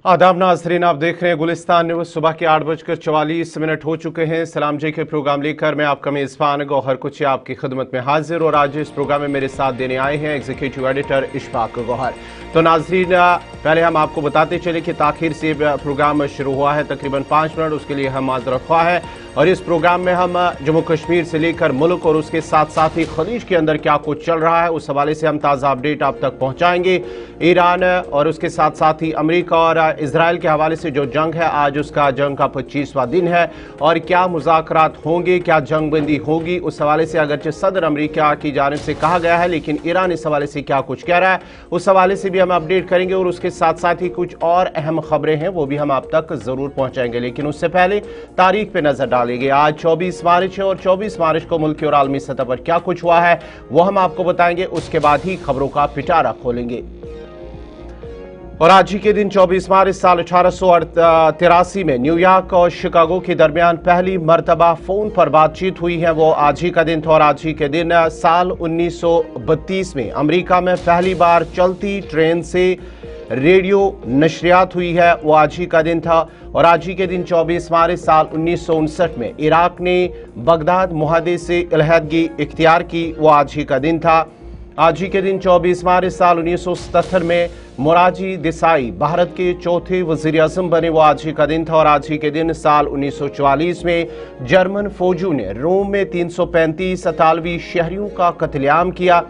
आदाब नाज़रीन, आप देख रहे हैं गुलिस्तान न्यूज़। सुबह के 8:44 हो चुके हैं। सलाम जी के प्रोग्राम लेकर मैं आपका मेज़बान गौहर कुची आपकी खिदमत में हाजिर, और आज इस प्रोग्राम में मेरे साथ देने आए हैं एग्जीक्यूटिव एडिटर इशफाक गौहर। तो नाज़रीन, पहले हम आपको बताते चले कि ताखिर से प्रोग्राम शुरू हुआ है तकरीबन 5 मिनट, उसके लिए हम माज़रत ख्वाह है। और इस प्रोग्राम में हम जम्मू कश्मीर से लेकर मुल्क और उसके साथ साथ ही खलीज के अंदर क्या कुछ चल रहा है उस हवाले से हम ताज़ा अपडेट आप तक पहुँचाएंगे। ईरान और उसके साथ साथ ही अमरीका और इसराइल के हवाले से जो जंग है, आज उसका जंग का 25वां दिन है, और क्या मुज़ाकरात होंगे, क्या जंगबंदी होगी, उस हवाले से अगरचे सदर अमरीका की जानिब से कहा गया है, लेकिन ईरान इस हवाले से क्या कुछ कह रहा है उस हवाले से भी हम अपडेट करेंगे। और उसके साथ साथ ही कुछ और अहम खबरें हैं वो भी हम आप तक ज़रूर पहुँचाएंगे, लेकिन उससे पहले तारीख पर नज़र डालेंगे। आज 24 मार्च है और 24 मार्च को मुल्क और आलमी सतह पर क्या कुछ हुआ है वो हम आपको बताएंगे। उसके बाद ही खबरों का पिटारा खोलेंगे। और आज ही के दिन 24 मार्च साल 1883 में न्यूयॉर्क और शिकागो के दरमियान पहली मरतबा फोन पर बातचीत हुई है, वो आज ही का दिन था। और आज ही के दिन साल 1932 में अमेरिका में पहली बार चलती ट्रेन से रेडियो नशरियात हुई है, वो आज ही का दिन था। और आज ही के दिन 24 मार्च साल 1959 में इराक ने बगदाद मुआहदे से अलहदगी इख्तियार की, वो आज ही का दिन था। आज ही के दिन 24 मार्च साल 1977 में मोरारजी देसाई भारत के चौथे वज़ीर-ए-आज़म बने, वो आज ही का दिन था। और आज ही के दिन साल 1944 में जर्मन फौजियों ने रोम में 335 इतालवी शहरियों का कत्लेआम किया।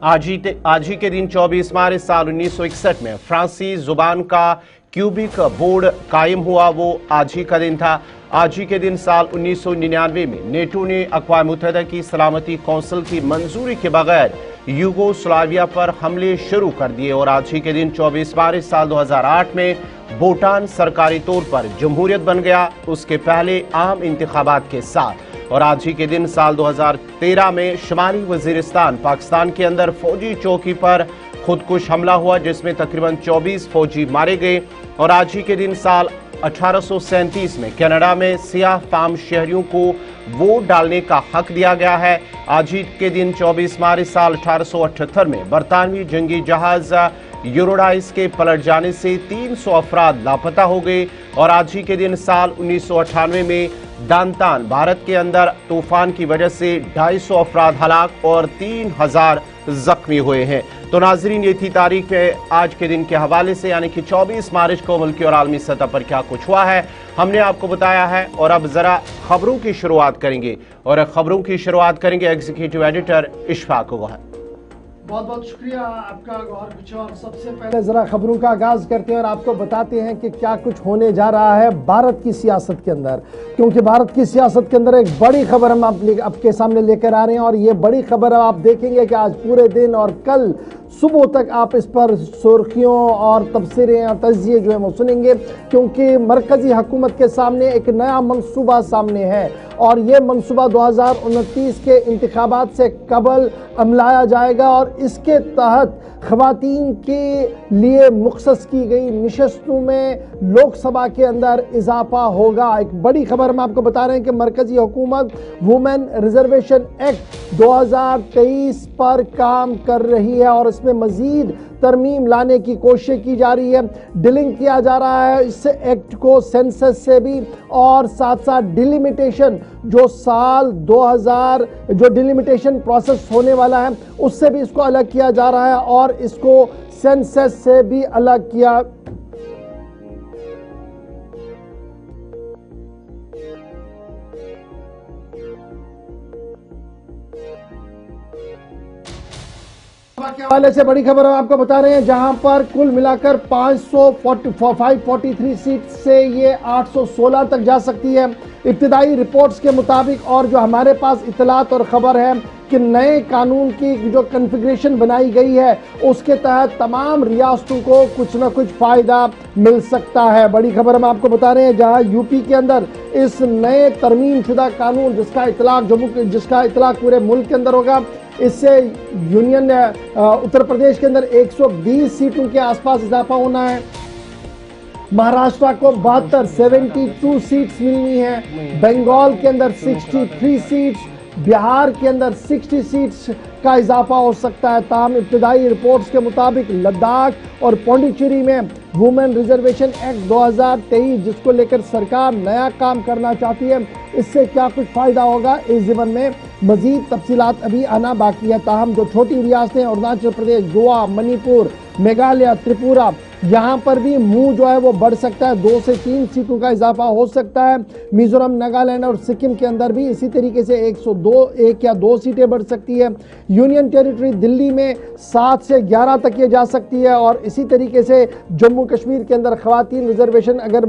आज ही के दिन 24 मार्च साल 1961 में फ्रांसीसी जुबान का क्यूबिक बोर्ड कायम हुआ, वो आज ही का दिन था। आज ही के दिन साल 1999 में नेटो ने अक़वाम मुत्तहिदा की सलामती कौंसिल की मंजूरी के बगैर यूगोस्लाविया पर हमले शुरू कर दिए। और आज ही के दिन 24 मार्च साल 2008 में भूटान सरकारी तौर पर जमहूरियत बन गया, उसके पहले आम इंतखाबात के साथ। और आज ही के दिन साल 2013 में शुमाली वजीरिस्तान पाकिस्तान के अंदर फौजी चौकी पर खुदकुश हमला हुआ, जिसमें तकरीबन 24 फौजी मारे गए। और आज ही के दिन साल 1837 में कनाडा में सियाह फाम शहरियों को वोट डालने का हक दिया गया है। आज ही के दिन 24 मार्च साल 1878 में बरतानवी जंगी जहाज यूरोडाइस के पलट जाने से 300 अफराद लापता हो गए। और आज ही के दिन साल 1998 में दांतान भारत के अंदर तूफान की वजह से 250 अफराद हलाक और 3000 जख्मी हुए हैं। तो नाजरीन, ये थी तारीख में आज के दिन के हवाले से, यानी कि 24 मार्च को मुल्की और आलमी सतह पर क्या कुछ हुआ है हमने आपको बताया है। और अब जरा खबरों की शुरुआत करेंगे, और खबरों की शुरुआत करेंगे एग्जीक्यूटिव एडिटर इशफाक गौहर। बहुत बहुत शुक्रिया आपका गौहर कुछ। और सबसे पहले जरा खबरों का आगाज करते हैं और आपको बताते हैं कि क्या कुछ होने जा रहा है भारत की सियासत के अंदर, क्योंकि भारत की सियासत के अंदर एक बड़ी खबर हम आपके सामने लेकर आ रहे हैं। और ये बड़ी खबर आप देखेंगे कि आज पूरे दिन और कल सुबह तक आप इस पर सुर्खियों और तबसरे और तजिए जो है वो सुनेंगे, क्योंकि मरकजी हुकूमत के सामने एक नया मंसूबा सामने है। और ये मंसूबा 2029 के इंतखाबात से कबल अमलाया जाएगा, और इसके तहत ख़वातीन के लिए मुख्सस की गई नशस्तों में लोकसभा के अंदर इजाफा होगा। एक बड़ी खबर हम आपको बता रहे हैं कि मरकजी हुकूमत वुमेन रिजर्वेशन एक्ट 2023 पर काम कर रही है, और इसमें मजीद तरमीम लाने की कोशिश की जा रही है। डिलिंक किया जा रहा है इस एक्ट को सेंसस से भी, और साथ साथ डिलिमिटेशन जो साल 2000 जो डिलिमिटेशन प्रोसेस होने वाला है उससे भी इसको अलग किया जा रहा है, और इसको सेंसस से भी अलग किया। के हवाले से बड़ी खबर हम आपको बता रहे हैं, जहां पर कुल मिलाकर 543 सीट से ये 816 तक जा सकती है इब्तिदाई रिपोर्ट्स के मुताबिक। और जो हमारे पास इतलात और खबर है कि नए कानून की जो कन्फिग्रेशन बनाई गई है उसके तहत तमाम रियासतों को कुछ न कुछ फ़ायदा मिल सकता है। बड़ी खबर हम आपको बता रहे हैं, जहां यूपी के अंदर इस नए तरमीम शुदा कानून जिसका इतलाक पूरे मुल्क के अंदर होगा, इससे यूनियन उत्तर प्रदेश के अंदर 120 सीटों के आसपास इजाफा होना है। महाराष्ट्र को 72 सीट्स मिलनी है, बंगाल के अंदर 63 सीट्स, बिहार के अंदर 60 सीट्स का इजाफा हो सकता है। ताहम इब्तदाई रिपोर्ट्स के मुताबिक लद्दाख और पौंडीचेरी में वुमेन रिजर्वेशन एक्ट 2023 जिसको लेकर सरकार नया काम करना चाहती है, इससे क्या कुछ फायदा होगा, इस ज़िमन में मजीद तफसीलात अभी आना बाकी है। ताहम जो छोटी रियासतें अरुणाचल प्रदेश, गोवा, मणिपुर, मेघालय, त्रिपुरा, यहाँ पर भी मुंह जो है वो बढ़ सकता है, 2 से 3 सीटों का इजाफा हो सकता है। मिजोरम, नागालैंड और सिक्किम के अंदर भी इसी तरीके से 1 या 2 सीटें बढ़ सकती है। यूनियन टेरिटरी दिल्ली में 7 से 11 तक ये जा सकती है और इसी तरीके से जम्मू कश्मीर के अंदर खवातीन रिजर्वेशन अगर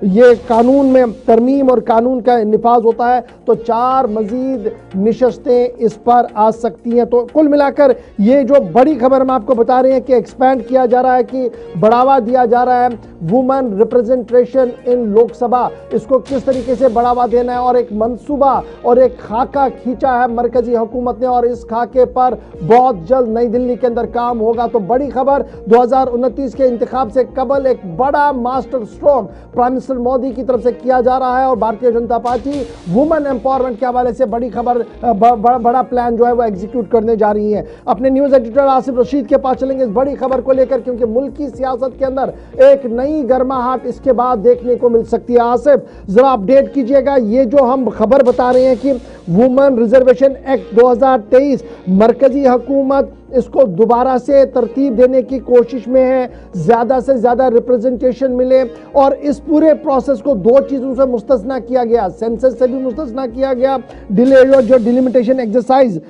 ये कानून में तरमीम और कानून का निफाज होता है तो 4 मजीद निशस्तें इस पर आ सकती हैं। तो कुल मिलाकर ये जो बड़ी खबर हम आपको बता रहे हैं कि एक्सपैंड किया जा रहा है, कि बढ़ावा दिया जा रहा है वुमेन रिप्रेजेंटेशन इन लोकसभा, इसको किस तरीके से बढ़ावा देना है और एक मंसूबा और एक खाका खींचा है मरकजी हुकूमत ने और इस खाके पर बहुत जल्द नई दिल्ली के अंदर काम होगा। तो बड़ी खबर 2029 के इंतखाब से कबल एक बड़ा master stroke prime minister Modi की तरफ से किया जा रहा है और भारतीय जनता पार्टी वुमेन एम्पावरमेंट के हवाले से बड़ी खबर बड़ा प्लान जो है वो एग्जीक्यूट करने जा रही है। अपने न्यूज एडिटर आसिफ रशीद के पास चलेंगे इस बड़ी खबर को लेकर, क्योंकि मुल्क की सियासत के अंदर एक नई गर्माहट इसके बाद देखने को मिल सकती है। आसिफ जरा अपडेट कीजिएगा, ये जो हम खबर बता रहे हैं कि वुमेन रिजर्वेशन एक्ट 2023 मरकजी हुकूमत इसको दोबारा से तरतीब देने की कोशिश में है, ज्यादा से ज्यादा रिप्रेजेंटेशन मिले और इस पूरे प्रोसेस को 2 चीजों से मुस्तस्ना किया गया, सेंसस से भी मुस्तस्ना किया गया, जो डिलिमिटेशन एक्सरसाइज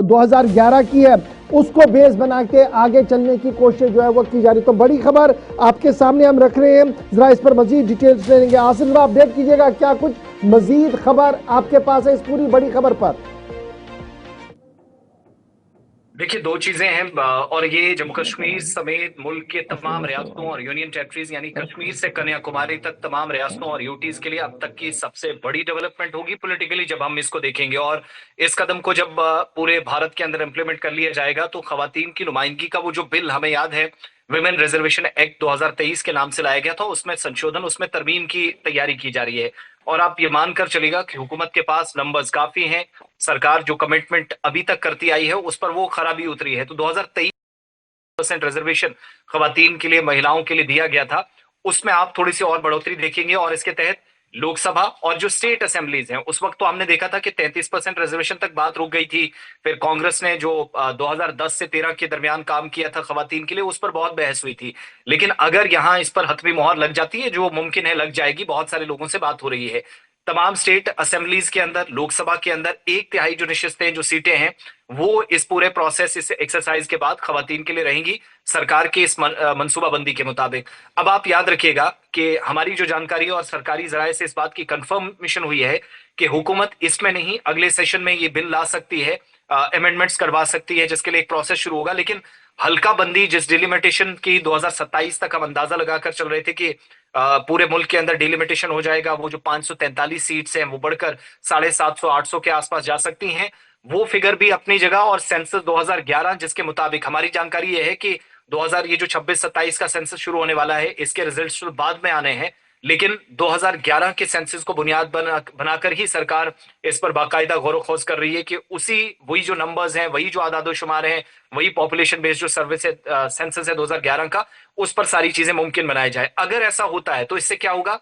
2011 की है उसको बेस बना के आगे चलने की कोशिश जो है वो की जा रही। तो बड़ी खबर आपके सामने हम रख रहे हैं, जरा इस पर मजीद डिटेल्स लेंगे। आसिफ जरा अपडेट कीजिएगा, क्या कुछ मजीद खबर आपके पास है इस पूरी बड़ी खबर पर? देखिए, 2 चीजें हैं और ये जम्मू कश्मीर समेत मुल्क के तमाम रियासतों और यूनियन टेरिटरीज यानी कश्मीर से कन्याकुमारी तक तमाम रियासतों और यूटीज के लिए अब तक की सबसे बड़ी डेवलपमेंट होगी पॉलिटिकली जब हम इसको देखेंगे। और इस कदम को जब पूरे भारत के अंदर इंप्लीमेंट कर लिया जाएगा तो खवातीन की नुमाइंदगी का वो जो बिल हमें याद है विमेन रिजर्वेशन एक्ट 2023 के नाम से लाया गया था, उसमें संशोधन, उसमें तरमीम की तैयारी की जा रही है। और आप ये मानकर चलेगा कि हुकूमत के पास नंबर्स काफी हैं, सरकार जो कमिटमेंट अभी तक करती आई है उस पर वो खराबी उतरी है। तो 2023% रिजर्वेशन खवातीन के लिए, महिलाओं के लिए दिया गया था, उसमें आप थोड़ी सी और बढ़ोतरी देखेंगे। और इसके तहत लोकसभा और जो स्टेट असेंबलीज हैं, उस वक्त तो हमने देखा था कि 33% रिजर्वेशन तक बात रुक गई थी। फिर कांग्रेस ने जो 2010 से 13 के दरमियान काम किया था खवातीन के लिए, उस पर बहुत बहस हुई थी। लेकिन अगर यहां इस पर हतमी मोहर लग जाती है, जो मुमकिन है लग जाएगी, बहुत सारे लोगों से बात हो रही है, तमाम स्टेट असेंबलीज के अंदर, लोकसभा के अंदर 1/3 जो निश्चितें, जो सीटें हैं, वो इस पूरे प्रोसेस, इस एक्सरसाइज के बाद खवातीन के लिए रहेंगी सरकार के इस मनसूबाबंदी के मुताबिक। अब आप याद रखिएगा कि हमारी जो जानकारी और सरकारी जराये से इस बात की कंफर्मेशन हुई है कि हुकूमत इसमें नहीं, अगले सेशन में ये बिल ला सकती है, अमेंडमेंट्स करवा सकती है, जिसके लिए एक प्रोसेस शुरू होगा। लेकिन हल्का बंदी जिस डिलिमिटेशन की 2027 तक हम अंदाजा लगाकर चल रहे थे कि पूरे मुल्क के अंदर डिलिमिटेशन हो जाएगा, वो जो 543 सीट्स हैं वो बढ़कर 750-800 के आसपास जा सकती हैं, वो फिगर भी अपनी जगह। और सेंसस 2011 जिसके मुताबिक हमारी जानकारी ये है कि 2000 ये जो 26-27 का सेंसस शुरू होने वाला है, इसके रिजल्ट्स तो बाद में आने हैं, लेकिन 2011 के सेंसस को बुनियाद बनाकर ही सरकार इस पर बाकायदा गौर खोज कर रही है कि वही जो नंबर्स हैं, वही जो आदादोशुमार हैं, वही पॉपुलेशन बेस्ड जो सर्विस है, सेंसस है 2011 का, उस पर सारी चीजें मुमकिन बनाई जाए। अगर ऐसा होता है तो इससे क्या होगा,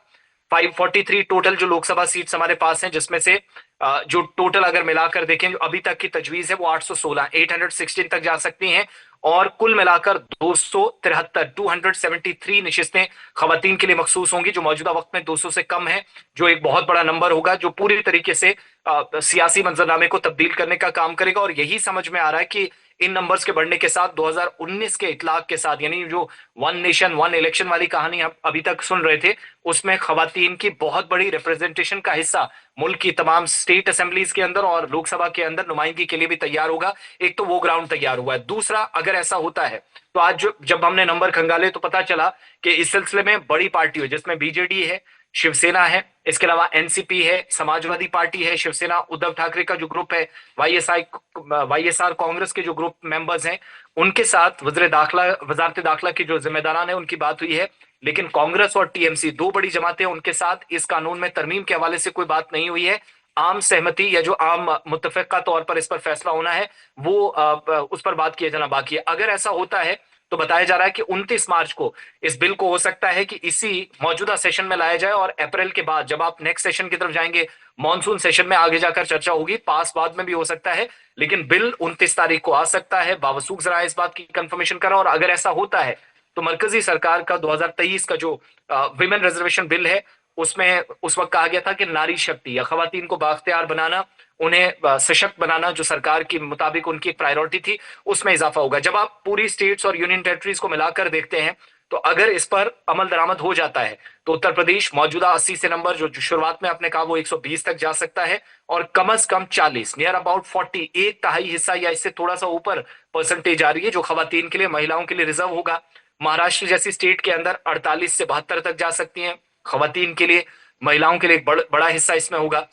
543 टोटल जो लोकसभा सीट्स हमारे पास हैं, जिसमें से जो टोटल अगर मिलाकर देखें, जो अभी तक की तजवीज है वो 816 तक जा सकती हैं और कुल मिलाकर 273 निशिस्तें खवातीन के लिए मखसूस होंगी, जो मौजूदा वक्त में 200 से कम है, जो एक बहुत बड़ा नंबर होगा, जो पूरी तरीके से सियासी मंजरनामे को तब्दील करने का काम करेगा। और यही समझ में आ रहा है कि इन नंबर्स के बढ़ने के साथ 2019 के इतलाक के साथ, यानी जो वन नेशन वन इलेक्शन वाली कहानी आप अभी तक सुन रहे थे, उसमें खवातीन की बहुत बड़ी रिप्रेजेंटेशन का हिस्सा मुल्क की तमाम स्टेट असेंबलीज के अंदर और लोकसभा के अंदर नुमाइंदगी के लिए भी तैयार होगा। एक तो वो ग्राउंड तैयार हुआ है। दूसरा, अगर ऐसा होता है तो आज जब हमने नंबर खंगाले तो पता चला कि इस सिलसिले में बड़ी पार्टी है, जिसमें बीजेडी है, शिवसेना है, इसके अलावा एनसीपी है, समाजवादी पार्टी है, शिवसेना उद्धव ठाकरे का जो ग्रुप है, वाईएसआर कांग्रेस के जो ग्रुप मेंबर्स हैं, उनके साथ वजारत दाखिला की जो जिम्मेदारान है उनकी बात हुई है। लेकिन कांग्रेस और टीएमसी, 2 बड़ी जमातें, उनके साथ इस कानून में तरमीम के हवाले से कोई बात नहीं हुई है। आम सहमति या जो आम मुत्तफिका तौर पर इस पर फैसला होना है वो उस पर बात किया जाना बाकी है। अगर ऐसा होता है तो बताया जा रहा है कि 29 मार्च को इस बिल को हो सकता है कि इसी मौजूदा सेशन में लाया जाए और अप्रैल के बाद जब आप नेक्स्ट सेशन की तरफ जाएंगे, मॉनसून सेशन में आगे जाकर चर्चा होगी। पास बाद में भी हो सकता है, लेकिन बिल 29 तारीख को आ सकता है। बावसूख जरा इस बात की कंफर्मेशन करा, और अगर ऐसा होता है तो मरकजी सरकार का 2023 का जो विमेन रिजर्वेशन बिल है उसमें उस वक्त कहा गया था कि नारी शक्ति या खवातीन को बाख्तियार बनाना, उन्हें सशक्त बनाना जो सरकार के मुताबिक उनकी एक प्रायोरिटी थी, उसमें इजाफा होगा। जब आप पूरी स्टेट्स और यूनियन टेरिटरीज को मिलाकर देखते हैं तो अगर इस पर अमल दरामद हो जाता है तो उत्तर प्रदेश मौजूदा 80 से नंबर जो शुरुआत में आपने कहा वो 120 तक जा सकता है, और कम से कम 40 नियर अबाउट 40 एक तिहाई हिस्सा या इससे थोड़ा सा ऊपर परसेंटेज आ रही है जो खवातीन के लिए, महिलाओं के लिए रिजर्व होगा। महाराष्ट्र जैसी स्टेट के अंदर 48 से 72 तक जा सकती हैं खवातीन के लिए, महिलाओं के लिए बड़ा हिस्सा इसमें होगा।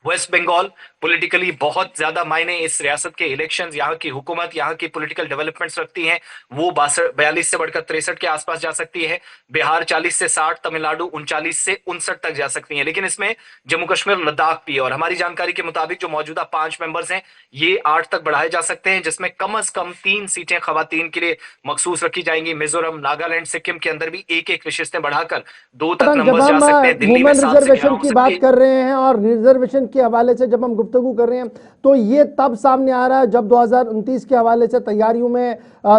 वेस्ट बंगाल पॉलिटिकली बहुत ज्यादा मायने इस रियासत के इलेक्शंस, यहाँ की हुकूमत, यहाँ की पॉलिटिकल डेवलपमेंट्स रखती हैं, वो 42 से बढ़कर 63 के आसपास जा सकती है। बिहार 40 से 60, तमिलनाडु 39 से 59 तक जा सकती है। लेकिन इसमें जम्मू कश्मीर, लद्दाख भी है, और हमारी जानकारी के मुताबिक जो मौजूदा 5 मेंबर्स हैं ये 8 तक बढ़ाए जा सकते हैं, जिसमें कम से कम 3 सीटें खवातीन के लिए मखसूस रखी जाएंगी। मिजोरम, नागालैंड, सिक्किम के अंदर भी एक रिश्तें बढ़ाकर 2 तक नंबर जा सकते हैं। दिल्ली में 7 से 11 रिजर्वेशन की बात कर रहे हैं और रिजर्वेशन के हवाले से जब हम गुफ्तगू कर रहे हैं तो ये तब सामने आ रहा है जब 2029 के हवाले से तैयारियों में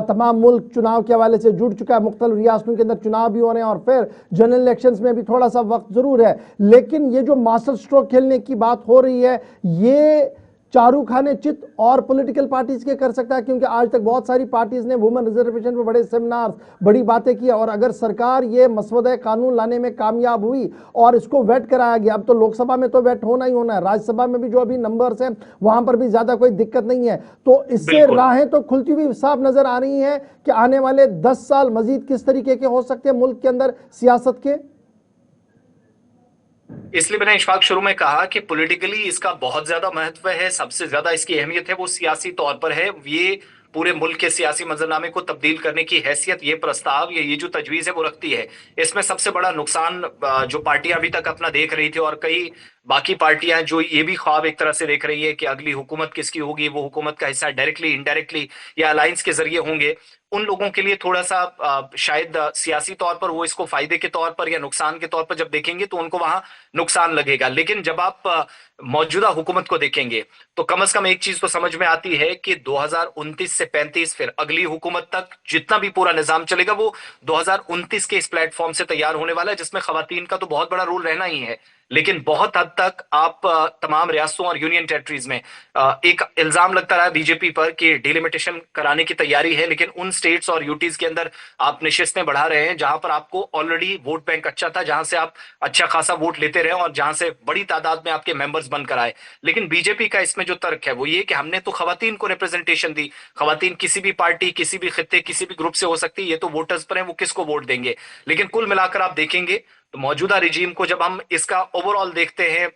तमाम मुल्क चुनाव के हवाले से जुड़ चुका है, मुख्तलिफ रियासतों के अंदर चुनाव भी हो रहे हैं और फिर जनरल इलेक्शंस में भी थोड़ा सा वक्त जरूर है। लेकिन ये जो मास्टर स्ट्रोक खेलने की बात हो रही है ये चारू खाने चित और पॉलिटिकल पार्टीज के कर सकता है, क्योंकि आज तक बहुत सारी पार्टीज ने वुमेन रिजर्वेशन पर बड़े सेमिनार, बड़ी बातें की, और अगर सरकार ये मसवदा कानून लाने में कामयाब हुई और इसको वेट कराया गया, अब तो लोकसभा में तो वेट होना ही होना है, राज्यसभा में भी जो अभी नंबर्स हैं वहां पर भी ज्यादा कोई दिक्कत नहीं है, तो इससे राहें तो खुलती हुई साफ नजर आ रही हैं कि आने वाले 10 साल मजीद किस तरीके के हो सकते हैं मुल्क के अंदर सियासत के। इसलिए मैंने इशफाक शुरू में कहा कि पॉलिटिकली इसका बहुत ज्यादा महत्व है, सबसे ज्यादा इसकी अहमियत है वो सियासी तौर पर है। ये पूरे मुल्क के सियासी मंजरनामे को तब्दील करने की हैसियत ये प्रस्ताव, ये जो तजवीज है वो रखती है। इसमें सबसे बड़ा नुकसान जो पार्टियां अभी तक अपना देख रही थी और कई बाकी पार्टियां जो ये भी ख्वाब एक तरह से देख रही है कि अगली हुकूमत किसकी होगी, वो हुकूमत का हिस्सा डायरेक्टली, इनडायरेक्टली या अलायंस के जरिए होंगे, उन लोगों के लिए थोड़ा सा शायद सियासी तौर पर वो इसको फायदे के तौर पर या नुकसान के तौर पर जब देखेंगे तो उनको वहां नुकसान लगेगा। लेकिन जब आप मौजूदा हुकूमत को देखेंगे तो कम से कम एक चीज तो समझ में आती है कि 2029 से 35 फिर अगली हुकूमत तक जितना भी पूरा निजाम चलेगा वो 2029 के इस प्लेटफॉर्म से तैयार होने वाला है, जिसमें खवातीन का तो बहुत बड़ा रोल रहना ही है। लेकिन बहुत हद तक आप तमाम रियासतों और यूनियन टेरिटरीज में एक इल्जाम लगता रहा बीजेपी पर कि डिलिमिटेशन कराने की तैयारी है, लेकिन उन स्टेट्स और यूटीज के अंदर आप निशिस्तें बढ़ा रहे हैं जहां पर आपको ऑलरेडी वोट बैंक अच्छा था, जहां से आप अच्छा खासा वोट लेते रहे और जहां से बड़ी तादाद में आपके मेंबर्स बनकर आए। लेकिन बीजेपी का इसमें जो तर्क है वो ये कि हमने तो खवातीन को रिप्रेजेंटेशन दी, खवातीन किसी भी पार्टी, किसी भी खित्ते, किसी भी ग्रुप से हो सकती है, ये तो वोटर्स पर है, वो किसको वोट देंगे। लेकिन कुल मिलाकर आप देखेंगे तो मौजूदा रिजीम को जब हम इसका ओवरऑल देखते हैं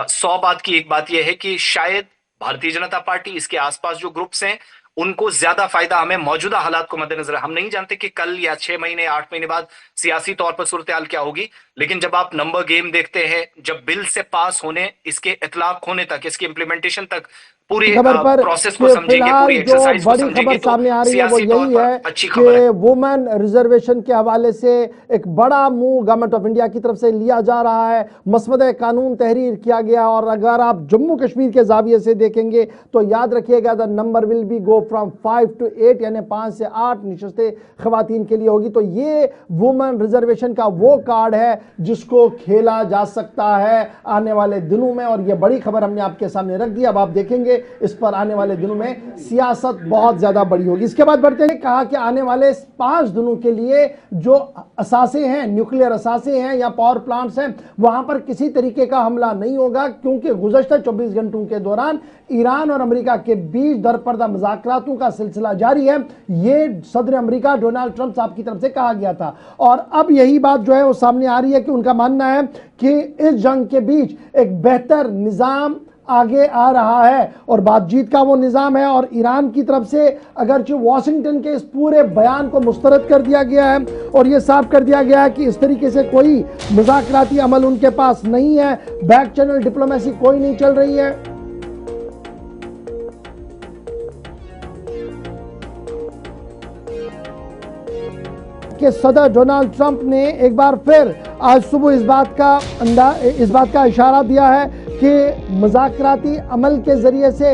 100 बात की एक बात यह है कि शायद भारतीय जनता पार्टी, इसके आसपास जो ग्रुप्स हैं, उनको ज्यादा फायदा हमें मौजूदा हालात को मद्देनजर, हम नहीं जानते कि कल या 6 महीने 8 महीने बाद सियासी तौर पर सूरत हाल क्या होगी, लेकिन जब आप नंबर गेम देखते हैं, जब बिल से पास होने, इसके इतलाक होने तक, इसके इम्प्लीमेंटेशन तक पूरी खबर पर प्रोसेस को समझेंगे, पूरी एक्सरसाइज को बड़ी खबर समझेंगे, सामने आ रही है वो यही है कि वुमेन रिजर्वेशन के हवाले से एक बड़ा मूव गवर्नमेंट ऑफ इंडिया की तरफ से लिया जा रहा है, मसवदा कानून तहरीर किया गया, और अगर आप जम्मू कश्मीर के जाविये से देखेंगे तो याद रखिएगा the number will be go from 5 to 8, यानी 5 से 8 निशस्तें खवातीन के लिए होगी। तो ये वुमेन रिजर्वेशन का वो कार्ड है जिसको खेला जा सकता है आने वाले दिनों में, और ये बड़ी खबर हमने आपके सामने रख दी। अब आप देखेंगे इस पर आने वाले दिनों में सियासत बहुत ज्यादा बड़ी होगी। इसके बाद बढ़ते हैं, कहा कि आने वाले 5 दिनों के लिए जो असासे हैं, न्यूक्लियर असासे हैं या पावर प्लांट्स हैं, वहां पर किसी तरीके का हमला नहीं होगा, क्योंकि गुज़श्ता 24 घंटों के दौरान ईरान और अमेरिका के बीच दरपर्दा मुज़ाकरातों का सिलसिला जारी है। ये सदर अमेरिका डोनाल्ड ट्रंप साहब की तरफ से कहा गया था, और अब यही बात जो है वो सामने आ रही है कि उनका मानना है कि इस जंग के बीच एक बेहतर निजाम आगे आ रहा है और बातचीत का वो निज़ाम है। और ईरान की तरफ से अगरचे वाशिंगटन के इस पूरे बयान को मुस्तरद कर दिया गया है और ये साफ कर दिया गया है कि इस तरीके से कोई मुज़ाकराती अमल उनके पास नहीं है, बैक चैनल डिप्लोमेसी कोई नहीं चल रही है। कि सदर डोनाल्ड ट्रंप ने एक बार फिर आज सुबह इस बात का इशारा दिया है कि मुज़ाकराती अमल के जरिए से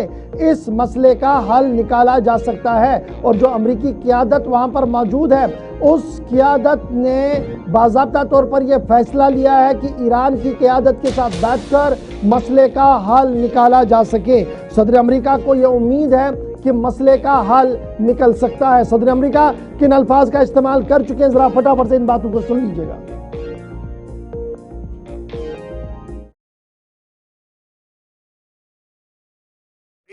इस मसले का हल निकाला जा सकता है। और जो अमरीकी क़यादत वहां पर मौजूद है, उस क़यादत ने बाज़ाब्ता तौर पर यह फैसला लिया है कि ईरान की क़यादत के साथ बैठकर मसले का हल निकाला जा सके। सदर अमरीका को यह उम्मीद है कि मसले का हल निकल सकता है। सदर अमरीका किन अल्फाज का इस्तेमाल कर चुके हैं, जरा फटाफट से इन बातों को सुन लीजिएगा।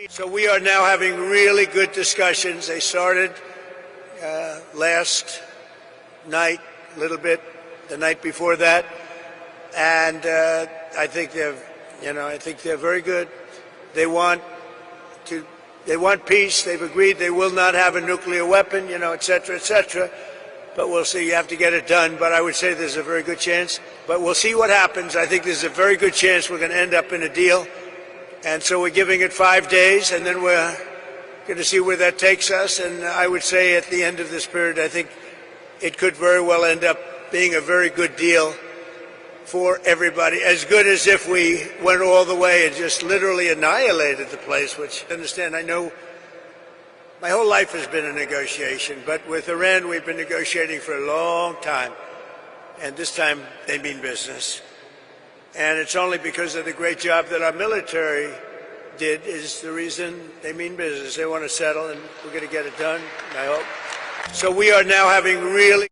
So we are now having really good discussions. They started last night, a little bit the night before that, and I think they're very good. They want peace. They've agreed they will not have a nuclear weapon, et cetera, et cetera. But we'll see. You have to get it done. But I would say there's a very good chance. But we'll see what happens. I think there's a very good chance we're going to end up in a deal. And so we're giving it 5 days, and then we're going to see where that takes us. And I would say at the end of this period, I think it could very well end up being a very good deal for everybody. As good as if we went all the way and just literally annihilated the place, which, understand, I know my whole life has been a negotiation, but with Iran we've been negotiating for a long time. And this time they mean business. And it's only because of the great job that our military did is the reason they mean business. They want to settle, and we're going to get it done, I hope. So we are now having really...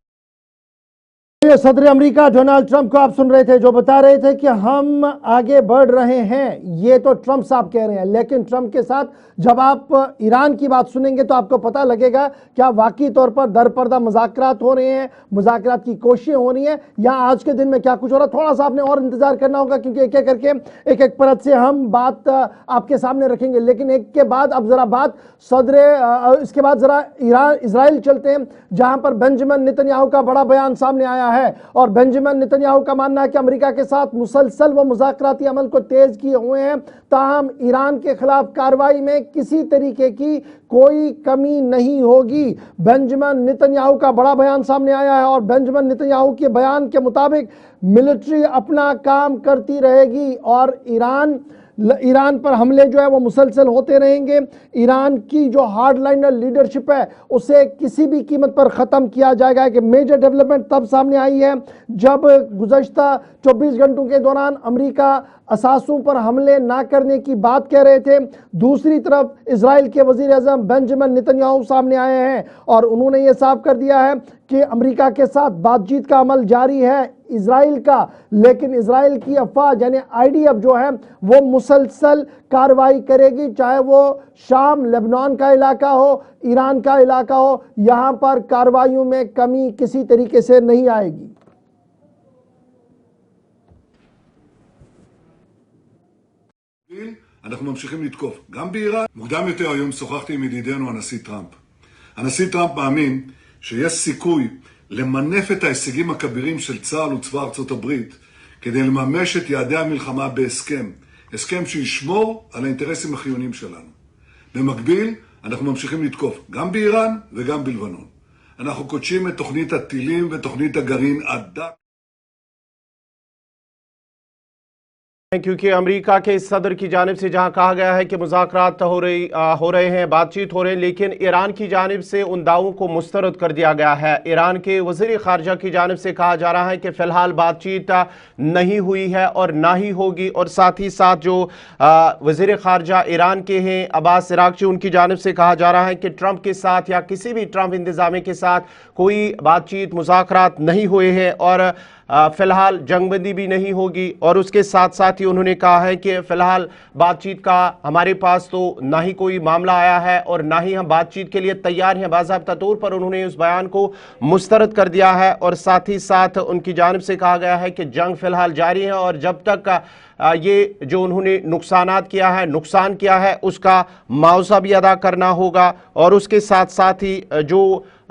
ये सदर America Donald Trump को आप सुन रहे थे, जो बता रहे थे कि हम आगे बढ़ रहे हैं। ये तो ट्रंप साहब कह रहे हैं, लेकिन ट्रंप के साथ जब आप ईरान की बात सुनेंगे तो आपको पता लगेगा क्या वाकई तौर पर दरपर्दा मुज़ाकरात हो रहे हैं, मुज़ाकरात की कोशिशें हो रही हैं, या आज के दिन में क्या कुछ हो रहा है। थोड़ा सा आपने और इंतजार करना होगा, क्योंकि एक एक करके एक परत से हम बात आपके सामने रखेंगे। लेकिन एक के बाद अब जरा बात इसके बाद जरा इसराइल चलते हैं, जहां पर बेंजामिन नेतन्याहू का बड़ा बयान सामने आया है। और बेंजामिन नेतन्याहू का मानना है कि अमेरिका के साथ मुसलसल वो मुज़ाकराती अमल को तेज किए हुए हैं, ताहम ईरान के खिलाफ कार्रवाई में किसी तरीके की कोई कमी नहीं होगी। बेंजामिन नेतन्याहू का बड़ा बयान सामने आया है और बेंजामिन नेतन्याहू के बयान के मुताबिक मिलिट्री अपना काम करती रहेगी और ईरान पर हमले जो है वो मुसलसल होते रहेंगे। ईरान की जो हार्डलाइनर लीडरशिप है उसे किसी भी कीमत पर ख़त्म किया जाएगा। कि मेजर डेवलपमेंट तब सामने आई है जब गुज़श्ता 24 घंटों के दौरान अमेरिका असासों पर हमले ना करने की बात कह रहे थे। दूसरी तरफ इजराइल के वज़ीर आज़म बेंजामिन नेतन्याहू सामने आए हैं और उन्होंने ये साफ कर दिया है कि अमेरिका के साथ बातचीत का अमल जारी है इजराइल का, लेकिन इजराइल की अफवाज यानी IDF जो है वो मुसलसल कार्रवाई करेगी, चाहे वो शाम लेबनान का इलाका हो, ईरान का इलाका हो, यहाँ पर कार्रवाइयों में कमी किसी तरीके से नहीं आएगी। אנחנו ממשיכים לתקוף, גם באיראן. מוקדם יותר היום שוחחתי עם ידידנו הנשיא טראמפ. הנשיא טראמפ מאמין שיש סיכוי למנף את ההישגים הכבירים של צה"ל וצבא ארצות הברית כדי לממש את יעדי המלחמה בהסכם. הסכם שישמור על האינטרסים החיוניים שלנו. במקביל, אנחנו ממשיכים לתקוף גם באיראן וגם בלבנון. אנחנו קודשים את תוכנית הטילים ותוכנית הגרעין עד דק. क्योंकि अमेरिका के सदर की जानिब से जहां कहा गया है कि मुज़ाकरात हो रहे हैं, बातचीत हो रहे हैं, लेकिन ईरान की जानिब से उन दावों को मुस्तरद कर दिया गया है। ईरान के वज़ीर ख़ारजा की जानिब से कहा जा रहा है कि फ़िलहाल बातचीत नहीं हुई है और ना ही होगी। और साथ ही साथ जो वज़ीर ख़ारजा ईरान के हैं अब्बास अराग़ची, उनकी जानिब से कहा जा रहा है कि ट्रंप के साथ या किसी भी ट्रंप इंतज़ामिया के साथ कोई बातचीत मुज़ाकरात नहीं हुए हैं और फिलहाल जंगबंदी भी नहीं होगी। और उसके साथ साथ ही उन्होंने कहा है कि फिलहाल बातचीत का हमारे पास तो ना ही कोई मामला आया है और ना ही हम बातचीत के लिए तैयार हैं। बाज़ाब्ता तौर पर उन्होंने उस बयान को मुस्तरद कर दिया है और साथ ही साथ उनकी जानिब से कहा गया है कि जंग फिलहाल जारी है और जब तक ये जो उन्होंने नुकसान किया है उसका मुआवजा भी अदा करना होगा। और उसके साथ साथ ही जो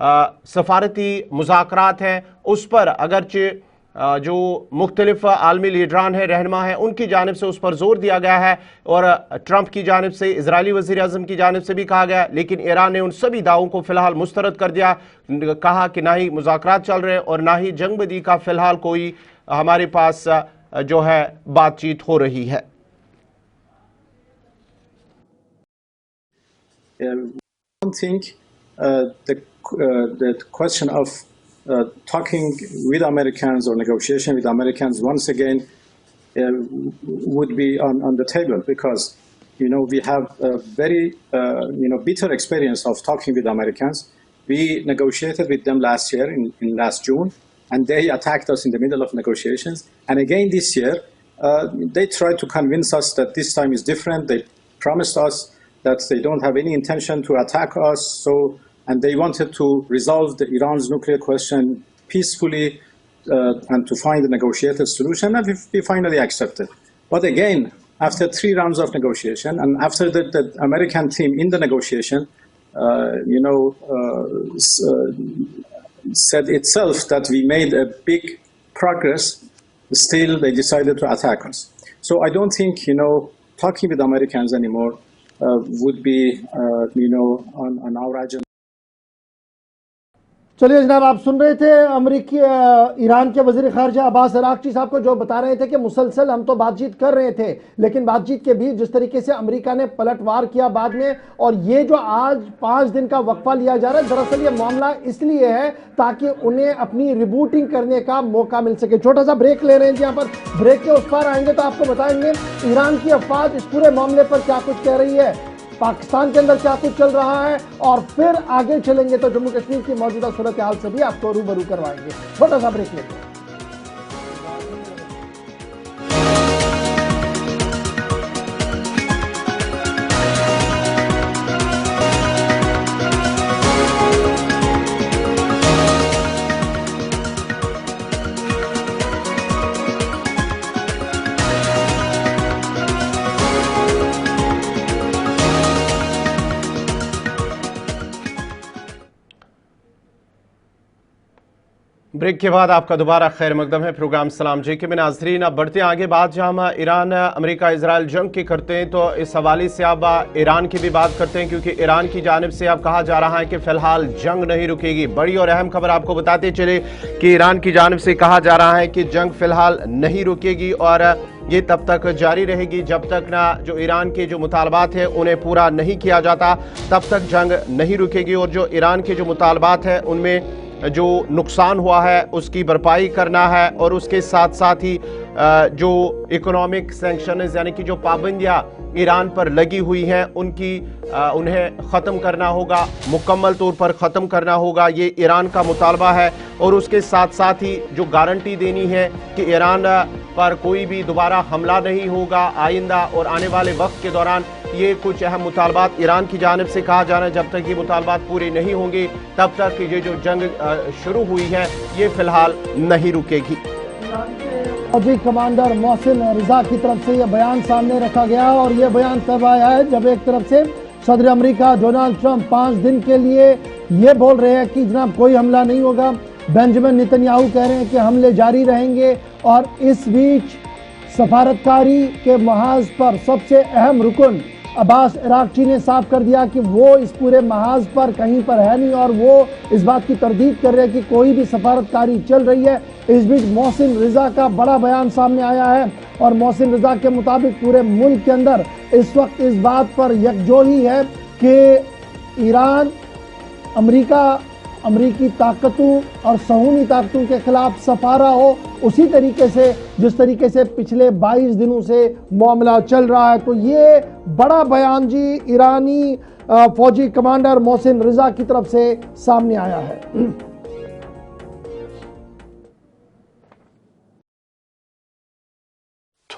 सफारती मुज़ाकरात हैं उस पर अगरचे जो मुख्तलिफ आलमी लीडरान हैं, रहनुमा हैं, उनकी जानिब से उस पर जोर दिया गया है और ट्रंप की जानिब से, इजरायली वज़ीर आज़म की जानिब से भी कहा गया, लेकिन ईरान ने उन सभी दावों को फिलहाल मुस्तरद कर दिया। कहा कि ना ही मुज़ाकरात चल रहे और ना ही जंगबंदी का फिलहाल कोई हमारे पास जो है बातचीत हो रही है। I don't think the question of talking with Americans or negotiation with Americans once again would be on the table, because we have a very bitter experience of talking with Americans. We negotiated with them last year in last June, and they attacked us in the middle of negotiations. And again this year, they tried to convince us that this time is different. They promised us that they don't have any intention to attack us, and they wanted to resolve Iran's nuclear question peacefully and to find a negotiated solution, and we finally accepted. But again, after 3 rounds of negotiation, and after the American team in the negotiation, said itself that we made a big progress, still they decided to attack us. So I don't think, talking with Americans anymore would be, on our agenda. चलिए जनाब, आप सुन रहे थे अमेरिकी Iran के वज़ीर ख़ारिजा Abbas Araghchi साहब को, जो बता रहे थे कि मुसलसल हम तो बातचीत कर रहे थे, लेकिन बातचीत के बीच जिस तरीके से अमेरिका ने पलटवार किया बाद में, और ये जो आज 5 दिन का वक्फा लिया जा रहा है, दरअसल ये मामला इसलिए है ताकि उन्हें अपनी रिबूटिंग करने का मौका मिल सके। छोटा सा ब्रेक ले रहे हैं, यहाँ पर ब्रेक के उस पार आएंगे तो आपको बताएंगे ईरान की अफवाज इस पूरे मामले पर क्या कुछ कह रही है, पाकिस्तान के अंदर क्या कुछ चल रहा है, और फिर आगे चलेंगे तो जम्मू कश्मीर की मौजूदा सूरत हाल से भी आपको रूबरू करवाएंगे। छोटा सा ब्रेक लेते हैं। ब्रेक के बाद आपका दोबारा खैर मकदम है। प्रोग्राम सलाम जी के में नाजरीन, अब बढ़ते हैं आगे। बात जहाँ हम ईरान अमेरिका इजराइल जंग की करते हैं तो इस हवाले से अब ईरान की भी बात करते हैं, क्योंकि ईरान की जानिब से अब कहा जा रहा है कि फिलहाल जंग नहीं रुकेगी। बड़ी और अहम खबर आपको बताते चले कि ईरान की जानिब से कहा जा रहा है कि जंग फिलहाल नहीं रुकेगी और ये तब तक जारी रहेगी जब तक ना जो ईरान के जो मुतालबात हैं उन्हें पूरा नहीं किया जाता, तब तक जंग नहीं रुकेगी। और जो ईरान के जो मुतालबात हैं उनमें जो नुकसान हुआ है उसकी भरपाई करना है, और उसके साथ साथ ही जो इकोनॉमिक सैंक्शंस यानी कि जो पाबंदियां ईरान पर लगी हुई हैं उन्हें ख़त्म करना होगा, मुकम्मल तौर पर ख़त्म करना होगा, ये ईरान का मुतालबा है। और उसके साथ साथ ही जो गारंटी देनी है कि ईरान पर कोई भी दोबारा हमला नहीं होगा आइंदा और आने वाले वक्त के दौरान, ये कुछ अहम मुतालबात ईरान की जानिब से कहा जा रहा है। जब तक ये मुतालबात पूरे नहीं होंगे तब तक ये जो जंग शुरू हुई है ये फिलहाल नहीं रुकेगी। फौजी कमांडर मोहसिन रिजा की तरफ से यह बयान सामने रखा गया, और यह बयान तब आया है जब एक तरफ से सदर अमेरिका डोनाल्ड ट्रंप 5 दिन के लिए ये बोल रहे हैं कि जनाब कोई हमला नहीं होगा, बेंजामिन नेतन्याहू कह रहे हैं कि हमले जारी रहेंगे, और इस बीच सफारतकारी के महाज पर सबसे अहम रुकन अब्बास अराग़ची ने साफ कर दिया कि वो इस पूरे महाज पर कहीं पर है नहीं, और वो इस बात की तरदीद कर रहे हैं कि कोई भी सफारतकारी चल रही है। इस बीच मोहसिन रिजा का बड़ा बयान सामने आया है, और मोहसिन रिजा के मुताबिक पूरे मुल्क के अंदर इस वक्त इस बात पर यकजोही है कि ईरान अमरीकी ताकतों और सहूनी ताकतों के खिलाफ सफारा हो, उसी तरीके से जिस तरीके से पिछले 22 दिनों से मामला चल रहा है। तो ये बड़ा बयान जी ईरानी फौजी कमांडर मोहसिन रिजा की तरफ से सामने आया है।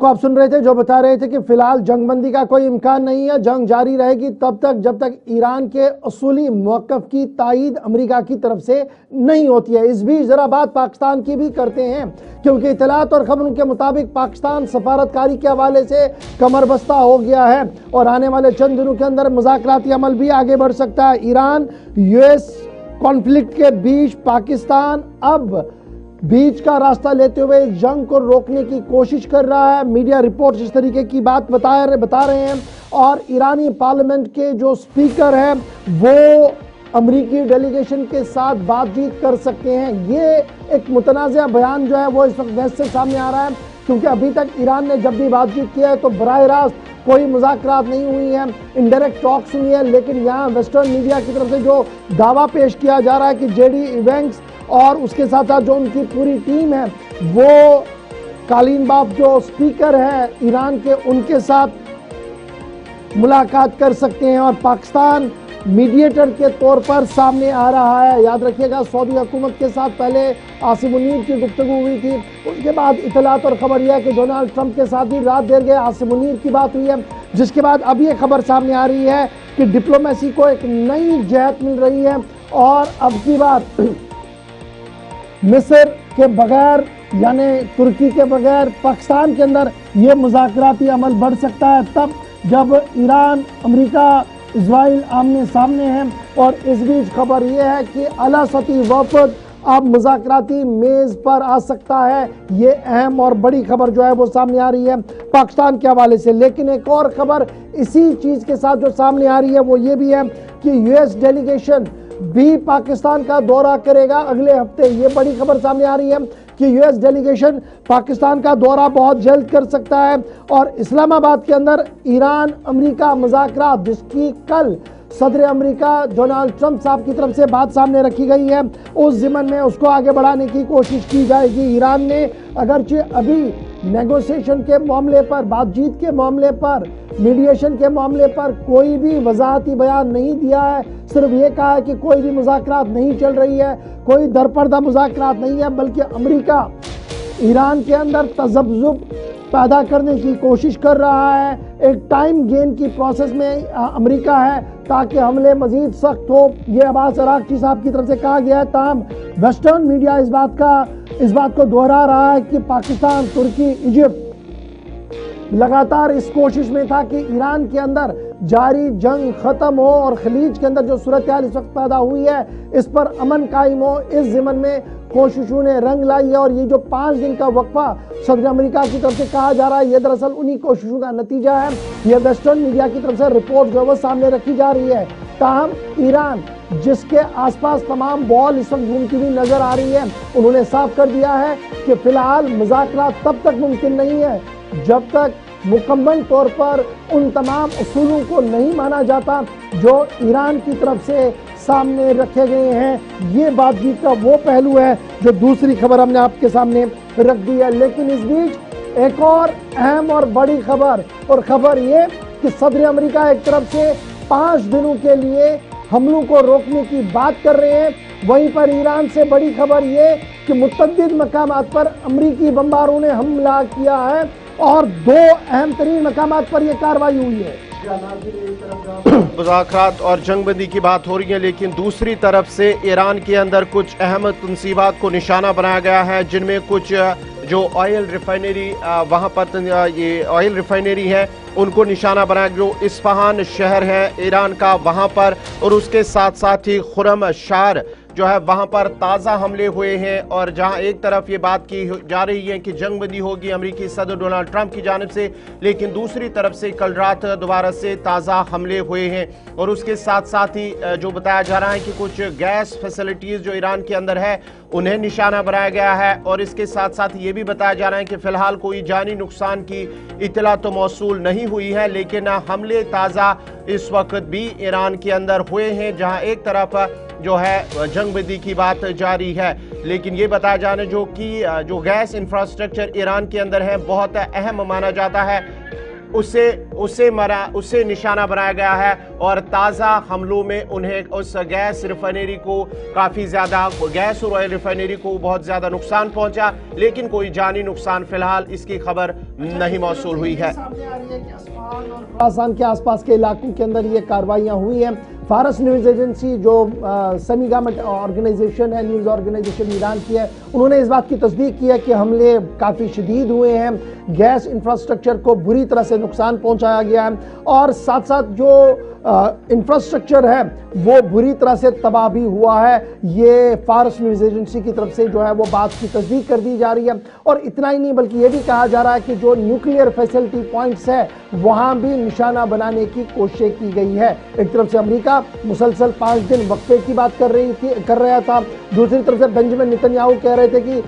को आप सुन रहे थे जो बता रहे थे कि फिलहाल जंगबंदी का कोई इम्कान नहीं है, जंग जारी रहेगी तब तक जब तक ईरान के असूली मौक़िफ़ की तायीद अमेरिका की तरफ से नहीं होती है। इस बीच ज़रा बात पाकिस्तान की भी करते हैं, क्योंकि इतलात और खबरों के मुताबिक पाकिस्तान सफारतकारी के हवाले से कमरबस्ता हो गया है और आने वाले चंद दिनों के अंदर मुज़ाकराती अमल भी आगे बढ़ सकता है। ईरान यूएस कॉन्फ्लिक्ट के बीच पाकिस्तान अब बीच का रास्ता लेते हुए इस जंग को रोकने की कोशिश कर रहा है। मीडिया रिपोर्ट्स इस तरीके की बात बता रहे हैं और ईरानी पार्लियामेंट के जो स्पीकर हैं वो अमेरिकी डेलीगेशन के साथ बातचीत कर सकते हैं। ये एक मुतनाज़ा बयान जो है वो इस वक्त वेस्ट से सामने आ रहा है, क्योंकि अभी तक ईरान ने जब भी बातचीत किया है तो बराह रास्त कोई मुज़ाकरात नहीं हुई है, इनडायरेक्ट टॉक्स हुई है। लेकिन यहाँ वेस्टर्न मीडिया की तरफ से जो दावा पेश किया जा रहा है कि जेडी इवेंट्स और उसके साथ साथ जो उनकी पूरी टीम है वो कालीनबाफ जो स्पीकर है ईरान के, उनके साथ मुलाकात कर सकते हैं और पाकिस्तान मीडिएटर के तौर पर सामने आ रहा है। याद रखिएगा, सऊदी हुकूमत के साथ पहले आसिम मुनीर की गुफ्तगू हुई थी, उसके बाद इतलात और खबर यह है कि डोनाल्ड ट्रंप के साथ भी रात देर गए आसिम मुनीर की बात हुई है, जिसके बाद अब ये खबर सामने आ रही है कि डिप्लोमेसी को एक नई जहत मिल रही है और अब की बात मिस्र के बगैर यानी तुर्की के बगैर पाकिस्तान के अंदर ये मुज़ाकराती अमल बढ़ सकता है तब जब ईरान, अमेरिका, इजराइल आमने सामने हैं। और इस बीच खबर यह है कि आला सतही वफ़द अब मुज़ाकराती मेज़ पर आ सकता है। ये अहम और बड़ी खबर जो है वो सामने आ रही है पाकिस्तान के हवाले से। लेकिन एक और खबर इसी चीज़ के साथ जो सामने आ रही है वो ये भी है कि यूएस डेलीगेशन भी पाकिस्तान का दौरा करेगा अगले हफ्ते। ये बड़ी खबर सामने आ रही है कि यूएस डेलीगेशन पाकिस्तान का दौरा बहुत जल्द कर सकता है और इस्लामाबाद के अंदर ईरान अमेरिका मुज़ाकरात, जिसकी कल सदर अमेरिका डोनाल्ड ट्रंप साहब की तरफ से बात सामने रखी गई है, उस ज़िमन में उसको आगे बढ़ाने की कोशिश की जाएगी। ईरान ने अगरचे अभी नेगोशिएशन के मामले पर, बातचीत के मामले पर, मीडिएशन के मामले पर कोई भी वजाहती बयान नहीं दिया है, सिर्फ ये कहा है कि कोई भी मुज़ाकरात नहीं चल रही है, कोई दरपर्दा मुज़ाकरात नहीं है, बल्कि अमेरिका ईरान के अंदर तज़ब्ज़ुब पैदा करने की कोशिश कर रहा है। एक टाइम गेन की प्रोसेस में अमेरिका है ताकि हमले मजीद सख्त हो। ये अब्बास अरागची साहब की तरफ से कहा गया है। ताहम वेस्टर्न मीडिया इस बात को दोहरा रहा है कि पाकिस्तान, तुर्की, इजिप्ट लगातार इस कोशिश में था कि ईरान के अंदर जारी जंग खत्म हो और खलीज के अंदर जो सूरत हाल इस वक्त पैदा हुई है इस पर अमन कायम हो। इस ज़िमन में कोशिशों ने रंग लाई है और ये जो 5 दिन का वक्फा सदर अमेरिका की तरफ से कहा जा रहा है, ये दरअसल उन्हीं कोशिशों का नतीजा है। ये वेस्टर्न मीडिया की तरफ से रिपोर्ट जो है वो सामने रखी जा रही है। ताहम ईरान, जिसके आसपास तमाम बॉल इस वक्त घूमती हुई नजर आ रही है, उन्होंने साफ कर दिया है कि फिलहाल मुज़ाकरात तब तक मुमकिन नहीं है जब तक मुकम्मल तौर पर उन तमाम उसूलों को नहीं माना जाता जो ईरान की तरफ से सामने रखे गए हैं। ये बातचीत का वो पहलू है जो दूसरी खबर हमने आपके सामने रख दी है। लेकिन इस बीच एक और अहम और बड़ी खबर, और खबर ये कि सदर अमेरिका एक तरफ से 5 दिनों के लिए हमलों को रोकने की बात कर रहे हैं, वहीं पर ईरान से बड़ी खबर ये कि मुतअद्दिद मकामात पर अमरीकी बमबारों ने हमला किया है और 2 अहम तरीन मकामात पर यह कार्रवाई हुई है। मुज़ाकरात और जंगबंदी की बात हो रही है, लेकिन दूसरी तरफ से ईरान के अंदर कुछ अहम तंसीबात को निशाना बनाया गया है, जिनमें कुछ जो ऑयल रिफाइनरी वहाँ पर ये ऑयल रिफाइनरी है उनको निशाना बनाया, जो इस्फहान शहर है ईरान का वहाँ पर, और उसके साथ साथ ही खुरम शार जो है वहां पर ताज़ा हमले हुए हैं। और जहां एक तरफ ये बात की जा रही है कि जंगबंदी होगी अमेरिकी सदर डोनाल्ड ट्रंप की जानिब से, लेकिन दूसरी तरफ से कल रात दोबारा से ताज़ा हमले हुए हैं। और उसके साथ साथ ही जो बताया जा रहा है कि कुछ गैस फैसिलिटीज़ जो ईरान के अंदर है उन्हें निशाना बनाया गया है। और इसके साथ साथ ये भी बताया जा रहा है कि फिलहाल कोई जानी नुकसान की इतला तो मौसूल नहीं हुई है, लेकिन हमले ताज़ा इस वक्त भी ईरान के अंदर हुए हैं, जहां एक तरफ जो है जंगबंदी की बात जारी है, लेकिन ये बताया जाना जो कि जो गैस इंफ्रास्ट्रक्चर ईरान के अंदर है बहुत अहम माना जाता है, उसे निशाना बनाया गया है। और ताज़ा हमलों में उन्हें उस गैस रिफाइनरी को काफ़ी ज़्यादा गैस और ऑयल रिफाइनरी को बहुत ज़्यादा नुकसान पहुंचा, लेकिन कोई जानी नुकसान फिलहाल इसकी खबर नहीं मौसूल हुई है। सामने आ रही है कि अस्फहान और खुरासान के आसपास के इलाकों के अंदर ये कार्रवाइयाँ हुई हैं। फारस न्यूज़ एजेंसी जो सेमी गवर्नमेंट ऑर्गेनाइजेशन है, न्यूज़ ऑर्गेनाइजेशन ईरान की है, उन्होंने इस बात की तस्दीक की है कि हमले काफ़ी शदीद हुए हैं, गैस इंफ्रास्ट्रक्चर को बुरी तरह से नुकसान पहुंचाया गया है और साथ साथ जो इंफ्रास्ट्रक्चर है वो बुरी तरह से तबाह भी हुआ है। ये फारस न्यूज़ एजेंसी की तरफ से जो है वो बात की तस्दीक कर दी जा रही है। और इतना ही नहीं बल्कि ये भी कहा जा रहा है कि जो न्यूक्लियर फैसिलिटी पॉइंट्स है वहाँ भी निशाना बनाने की कोशिश की गई है। एक तरफ से अमेरिका मुसलसल 5 दिन वक्फे की बात कर रहा था, दूसरी तरफ से बेंजामिन नेतन्याहू कह रहे थे कि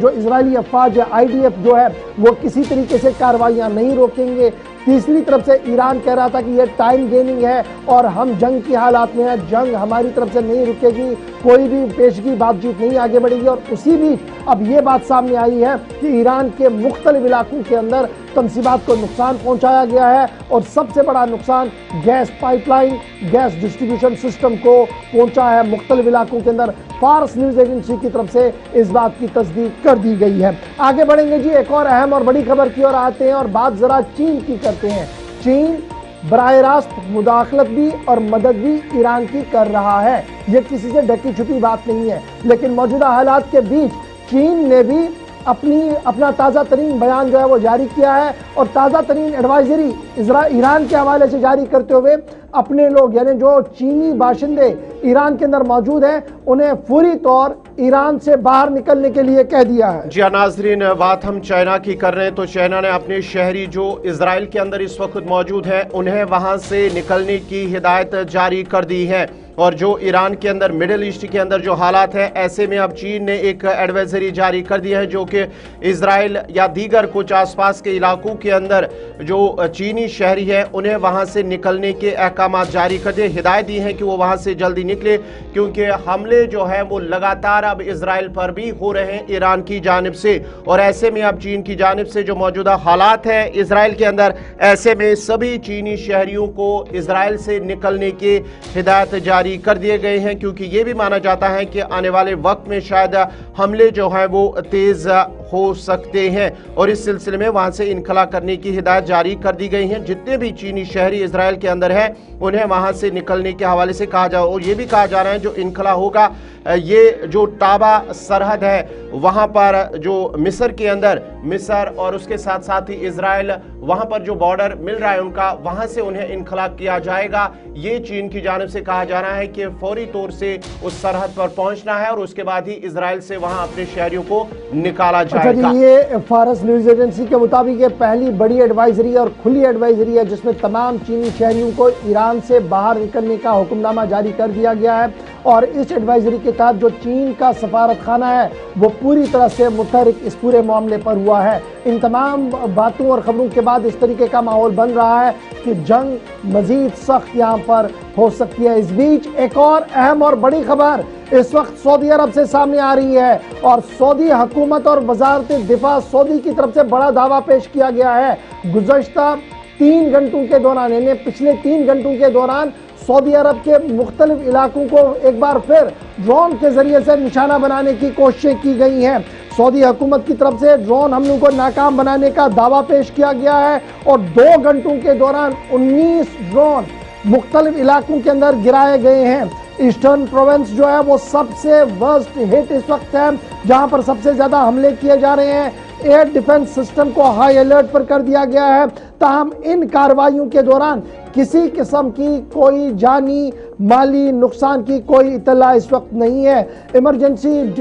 जो इजरायली अफवाज IDF जो है वो किसी तरीके से कार्रवाइयाँ नहीं रोकेंगे। तीसरी तरफ से ईरान कह रहा था कि यह टाइम गेनिंग है और हम जंग की हालात में हैं, जंग हमारी तरफ से नहीं रुकेगी, कोई भी पेशगी बातचीत नहीं आगे बढ़ेगी। और उसी बीच अब ये बात सामने आई है कि ईरान के मुख्तलिफ इलाकों के अंदर तनसीबात को नुकसान पहुंचाया गया है और सबसे बड़ा नुकसान gas pipeline, gas distribution system को पहुंचा है मुख्तलिफ इलाकों के अंदर। फारस न्यूज़ एजेंसी की तरफ से इस बात की तस्दीक कर दी गई है। आगे बढ़ेंगे जी, एक और अहम और बड़ी खबर की ओर आते हैं और बात जरा चीन की करते हैं। चीन बराह रास्त मुदाखलत भी और मदद भी ईरान की कर रहा है, ये किसी से ढकी छुपी बात नहीं है, लेकिन मौजूदा हालात के बीच चीन ने भी अपना ताज़ा तरीन बयान जो है वो जारी किया है और ताज़ा तरीन एडवाइजरी ईरान के हवाले से जारी करते हुए अपने लोग यानी जो चीनी बाशिंदे ईरान के अंदर मौजूद हैं उन्हें फौरी तौर ईरान से बाहर निकलने के लिए कह दिया है। जी नाजरीन, बात हम चाइना की कर रहे हैं तो चाइना ने अपने शहरी जो इजराइल के अंदर इस वक्त मौजूद हैं उन्हें वहां से निकलने की हिदायत जारी कर दी है। और जो ईरान के अंदर मिडिल ईस्ट के अंदर जो हालात है, ऐसे में अब चीन ने एक एडवाइजरी जारी कर दी है जो कि इजराइल या दीगर कुछ आसपास के इलाकों के अंदर जो चीनी शहरी है उन्हें वहां से निकलने के अहकाम जारी कर दिए, हिदायत दी है कि वो वहां से जल्दी निकले, क्योंकि हमले जो है वो लगातार अब इजराइल पर भी हो रहे हैं ईरान की जानिब से। और ऐसे में अब चीन की जानिब से जो मौजूदा हालात है इजराइल के अंदर, ऐसे में सभी चीनी शहरियों को इजराइल से निकलने की हिदायत जारी कर दिए गए हैं, क्योंकि ये भी माना जाता है कि आने वाले वक्त में शायद हमले जो है वो तेज हो सकते हैं और इस सिलसिले में वहां से इनखला करने की हिदायत जारी कर दी गई है। जितने भी चीनी शहरी इजराइल के अंदर है उन्हें वहां से निकलने के हवाले से कहा जा, और ये भी कहा जा रहा है जो इनखला होगा ये जो ताबा सरहद है वहां पर जो मिस्र के अंदर, मिस्र और उसके साथ साथ ही इजराइल वहां पर जो बॉर्डर मिल रहा है उनका, वहां से उन्हें इनखला किया जाएगा। ये चीन की जानिब से कहा जा रहा है कि फौरी तौर से उस सरहद पर पहुंचना है और उसके बाद ही इजराइल से वहां अपने शहरियों को निकाला जाएगा। ये फारस न्यूज़ एजेंसी के मुताबिक ये पहली बड़ी एडवाइजरी और खुली एडवाइजरी है जिसमें तमाम चीनी शहरियों को ईरान से बाहर निकलने का हुक्मनामा जारी कर दिया गया है। और इस एडवाइजरी के तहत जो चीन का सफारत खाना है वो पूरी तरह से मुतहरिक इस पूरे मामले पर हुआ है। इन तमाम बातों और खबरों के बाद इस तरीके का माहौल बन रहा है कि जंग मजीद सख्त यहाँ पर हो सकती है। इस बीच एक और अहम और बड़ी खबर इस वक्त सऊदी अरब से सामने आ रही है और सऊदी हुकूमत और वजारत दिफा सऊदी की तरफ से बड़ा दावा पेश किया गया है। गुज़श्ता 3 घंटों के दौरान यानी पिछले 3 घंटों के दौरान सऊदी अरब के मुख्तलिफ इलाकों को एक बार फिर ड्रोन के जरिए से निशाना बनाने की कोशिशें की गई हैं। सऊदी हुकूमत की तरफ से ड्रोन हमलों को नाकाम बनाने का दावा पेश किया गया है और 2 घंटों के दौरान 19 ड्रोन मुख्तलिफ इलाकों के अंदर गिराए गए हैं। ईस्टर्न प्रोविंस जो है वो सबसे वर्स्ट हिट इस वक्त है, जहां पर सबसे ज्यादा हमले किए जा रहे हैं। एयर डिफेंस सिस्टम को हाई अलर्ट पर कर दिया गया है। ताहम इन कार्रवाइयों के दौरान किसी किस्म की कोई जानी माली नुकसान की कोई इत्तला इस वक्त नहीं है। इमरजेंसी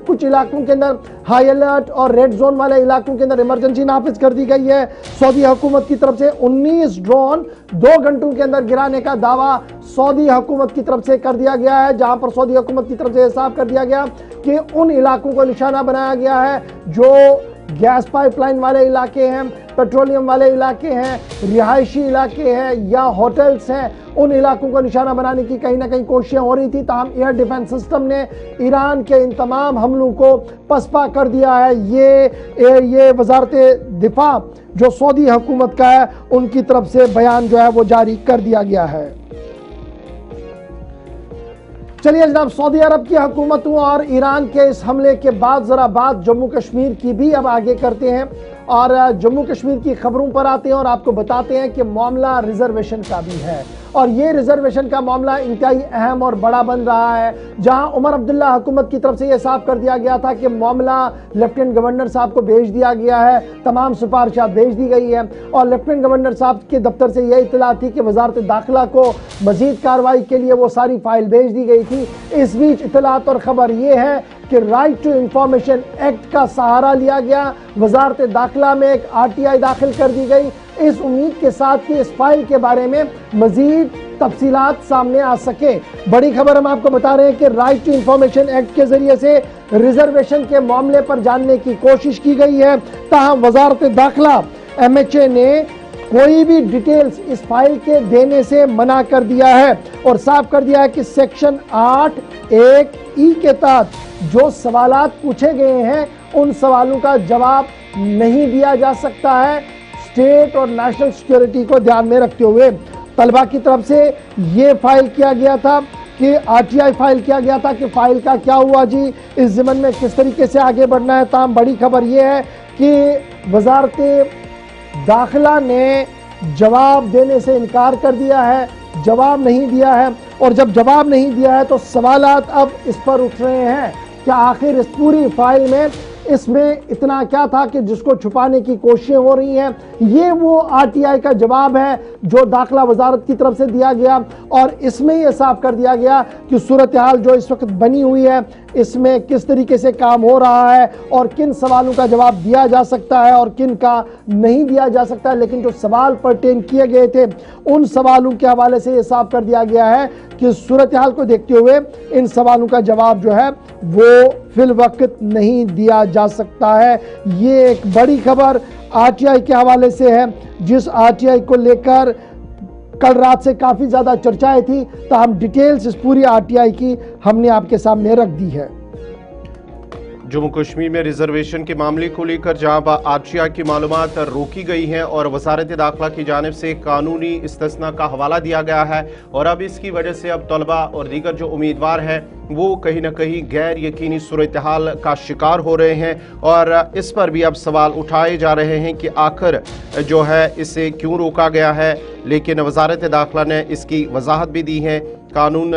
कुछ इलाकों के अंदर हाई अलर्ट और रेड जोन वाले इलाकों के अंदर इमरजेंसी नाफिज कर दी गई है। सऊदी हुकूमत की तरफ से 19 ड्रोन 2 घंटों के अंदर गिराने का दावा सऊदी हुकूमत की तरफ से कर दिया गया है, जहां पर सऊदी हुकूमत की तरफ से हिसाब कर दिया गया कि उन इलाकों को निशाना बनाया गया है जो गैस पाइपलाइन वाले इलाके हैं, पेट्रोलियम वाले इलाके हैं, रिहायशी इलाके हैं या होटल्स हैं। उन इलाकों को निशाना बनाने की कहीं ना कहीं कोशिशें हो रही थी। ताहम एयर डिफेंस सिस्टम ने ईरान के इन तमाम हमलों को पसपा कर दिया है। ये वजारत दिफा जो सऊदी हुकूमत का है उनकी तरफ से बयान जो है वो जारी कर दिया गया है। चलिए जनाब, सऊदी अरब की हुकूमतों और ईरान के इस हमले के बाद जरा बात जम्मू कश्मीर की भी अब आगे करते हैं और जम्मू कश्मीर की खबरों पर आते हैं और आपको बताते हैं कि मामला रिजर्वेशन का भी है और ये रिजर्वेशन का मामला इंतहाई अहम और बड़ा बन रहा है। जहां उमर अब्दुल्ला हुकूमत की तरफ से यह साफ कर दिया गया था कि मामला लेफ्टिनेंट गवर्नर साहब को भेज दिया गया है, तमाम सिफारिशात भेज दी गई है और लेफ्टिनेंट गवर्नर साहब के दफ्तर से यह इत्तला थी कि वजारत दाखिला को मजीद कार्रवाई के लिए वो सारी फाइल भेज दी गई थी। इस बीच इत्तलात और खबर यह है कि राइट टू इंफॉर्मेशन एक्ट का सहारा लिया गया, वजारत दाखिला में एक RTI दाखिल कर दी गई इस उम्मीद के साथ कि इस फाइल के बारे में मजीद तफसीलात सामने आ सके। बड़ी खबर हम आपको बता रहे हैं कि राइट टू इंफॉर्मेशन एक्ट के जरिए से रिजर्वेशन के मामले पर जानने की कोशिश की गई है। ताहम वजारत दाखिला MHA ने कोई भी डिटेल्स इस फाइल के देने से मना कर दिया है और साफ कर दिया है कि सेक्शन 8(1)(e) के तहत जो सवालात पूछे गए हैं उन सवालों का जवाब नहीं दिया जा सकता है। स्टेट और नेशनल सिक्योरिटी को ध्यान में रखते हुए तलबा की तरफ से ये फाइल किया गया था कि RTI फाइल किया गया था कि फाइल का क्या हुआ जी, इस ज़मन में किस तरीके से आगे बढ़ना है। ताम बड़ी खबर यह है कि वजारत दाखिला ने जवाब देने से इनकार कर दिया है, जवाब नहीं दिया है और जब जवाब नहीं दिया है तो सवालात अब इस पर उठ रहे हैं कि आखिर इस पूरी फाइल में इसमें इतना क्या था कि जिसको छुपाने की कोशिशें हो रही हैं। ये वो RTI का जवाब है जो दाखिला वजारत की तरफ से दिया गया और इसमें यह साफ कर दिया गया कि सूरत हाल जो इस वक्त बनी हुई है इसमें किस तरीके से काम हो रहा है और किन सवालों का जवाब दिया जा सकता है और किन का नहीं दिया जा सकता है। लेकिन जो सवाल परटेन किए गए थे उन सवालों के हवाले से यह साफ कर दिया गया है कि सूरत हाल को देखते हुए इन सवालों का जवाब जो है वो फिल वक्त नहीं दिया जा सकता है। ये एक बड़ी खबर RTI के हवाले से है जिस RTI को लेकर कल रात से काफ़ी ज़्यादा चर्चाएं थी। तो हम डिटेल्स इस पूरी RTI की हमने आपके सामने रख दी है। जम्मू कश्मीर में रिजर्वेशन के मामले को लेकर जहां RTI की मालूमात रोकी गई हैं और वजारत दाखिला की जानिब से कानूनी इस्तिस्ना का हवाला दिया गया है और अब इसकी वजह से अब तलबा और दीगर जो उम्मीदवार हैं वो कहीं ना कहीं गैर यकीनी सूरत हाल का शिकार हो रहे हैं और इस पर भी अब सवाल उठाए जा रहे हैं कि आखिर जो है इसे क्यों रोका गया है। लेकिन वजारत दाखिला ने इसकी वजाहत भी दी है। कानून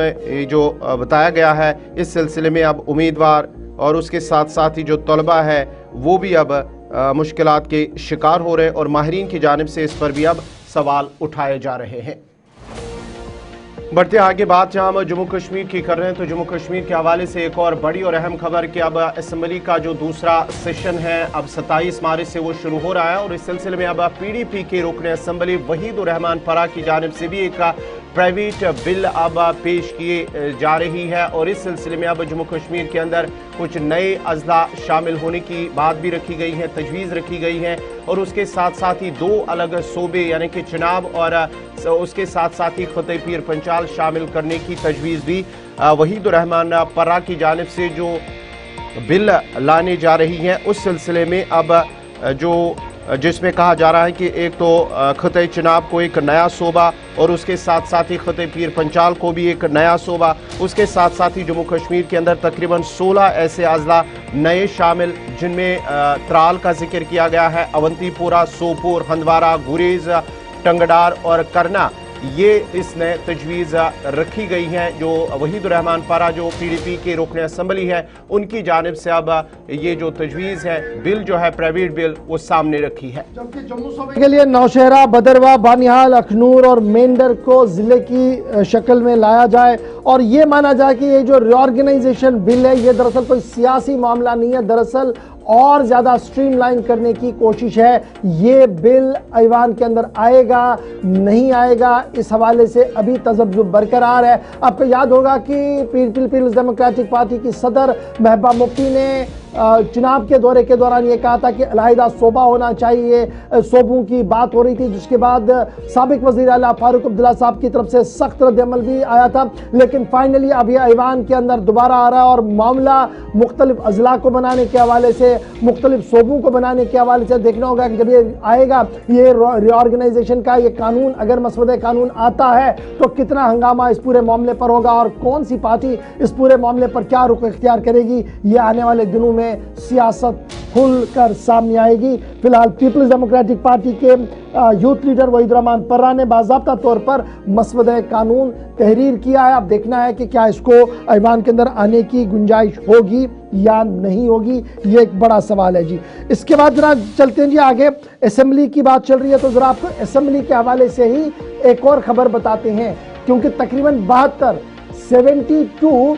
जो बताया गया है इस सिलसिले में अब उम्मीदवार और उसके साथ साथ ही जो तलबा है वो भी अब मुश्किलात के शिकार हो रहे हैं और माहिरीन की जानिब से इस पर भी अब सवाल उठाए जा रहे हैं। बढ़ते आगे बात जहां हम जम्मू कश्मीर की कर रहे हैं तो जम्मू कश्मीर के हवाले से एक और बड़ी और अहम खबर कि अब असम्बली का जो दूसरा सेशन है अब 27 मार्च से वो शुरू हो रहा है और इस सिलसिले में अब PDP के रुकने असम्बली वहीदुर रहमान फराह की जानिब से भी एक प्राइवेट बिल अब पेश किए जा रही है और इस सिलसिले में अब जम्मू कश्मीर के अंदर कुछ नए अजला शामिल होने की बात भी रखी गई है, तजवीज़ रखी गई है और उसके साथ साथ ही 2 अलग सूबे यानी कि चुनाव और उसके साथ साथ ही ख़ुत पीर पंचाल शामिल करने की तजवीज़ भी वहीदुर रहमान फराह की जानिब से जो बिल लाने जा रही है उस सिलसिले में अब जो जिसमें कहा जा रहा है कि एक तो ख़ुत चुनाव को एक नया सूबा और उसके साथ साथ ही ख़ुत पीर पंचाल को भी एक नया सूबा, उसके साथ साथ ही जम्मू कश्मीर के अंदर तकरीबन 16 ऐसे अजला नए शामिल जिनमें त्राल का जिक्र किया गया है, अवंतीपुरा, सोपोर, हंदवारा, गुरेज, टंगडार और करना। ये इसने तजवीज़ रखी गई हैं। जो वहीदुर्रहमान पारा जो PDP के रुकन असम्बली है, उनकी जानिब से अब ये जो तजवीज़ है बिल जो है प्राइवेट बिल वो सामने रखी है। जबकि जम्मू सूबे के लिए नौशहरा, बदरवा, बानिहाल, अखनूर और मेंढर को जिले की शक्ल में लाया जाए और ये माना जाए कि ये जो रिऑर्गेनाइजेशन बिल है ये दरअसल कोई सियासी मामला नहीं है, दरअसल और ज्यादा स्ट्रीमलाइन करने की कोशिश है। ये बिल ऐवान के अंदर आएगा नहीं आएगा, इस हवाले से अभी तजब्जुब बरकरार है। आपको याद होगा कि पीपल्स डेमोक्रेटिक पार्टी की सदर महबूबा मुफ्ती ने चुनाव के दौरे के दौरान ये कहा था कि अलहदा सोबा होना चाहिए, सोबों की बात हो रही थी, जिसके बाद साबिक वज़ीर आला फारूक अब्दुल्ला साहब की तरफ से सख्त रद्द-ए-अमल भी आया था। लेकिन फाइनली अब ये ऐवान के अंदर दोबारा आ रहा है और मामला मुख्तलिफ अजला को बनाने के हवाले से, मुख्तलिफ सोबों को बनाने के हवाले से देखना होगा कि जब ये आएगा, ये रिऑर्गेनाइजेशन का ये कानून, अगर मसवदे कानून आता है तो कितना हंगामा इस पूरे मामले पर होगा और कौन सी पार्टी इस पूरे मामले पर क्या रुख इख्तियार करेगी, ये आने वाले दिनों में सियासत खुलकर सामने आएगी। फिलहाल पीपल्स डेमोक्रेटिक पार्टी के यूथ लीडर वहीदुर्रहमान पर्रा ने बाज़ाब्ता तौर पर मसवदे कानून तहरीर किया है। अब देखना है कि क्या इसको ऐवान के अंदर आने की गुंजाइश होगी या नहीं होगी, ये एक बड़ा सवाल है जी। इसके बाद जरा चलते हैं जी आगे, असेंबली की बात चल रही है तो जरा आपको असेंबली के हवाले से ही एक और खबर बताते हैं, क्योंकि तकरीबन 72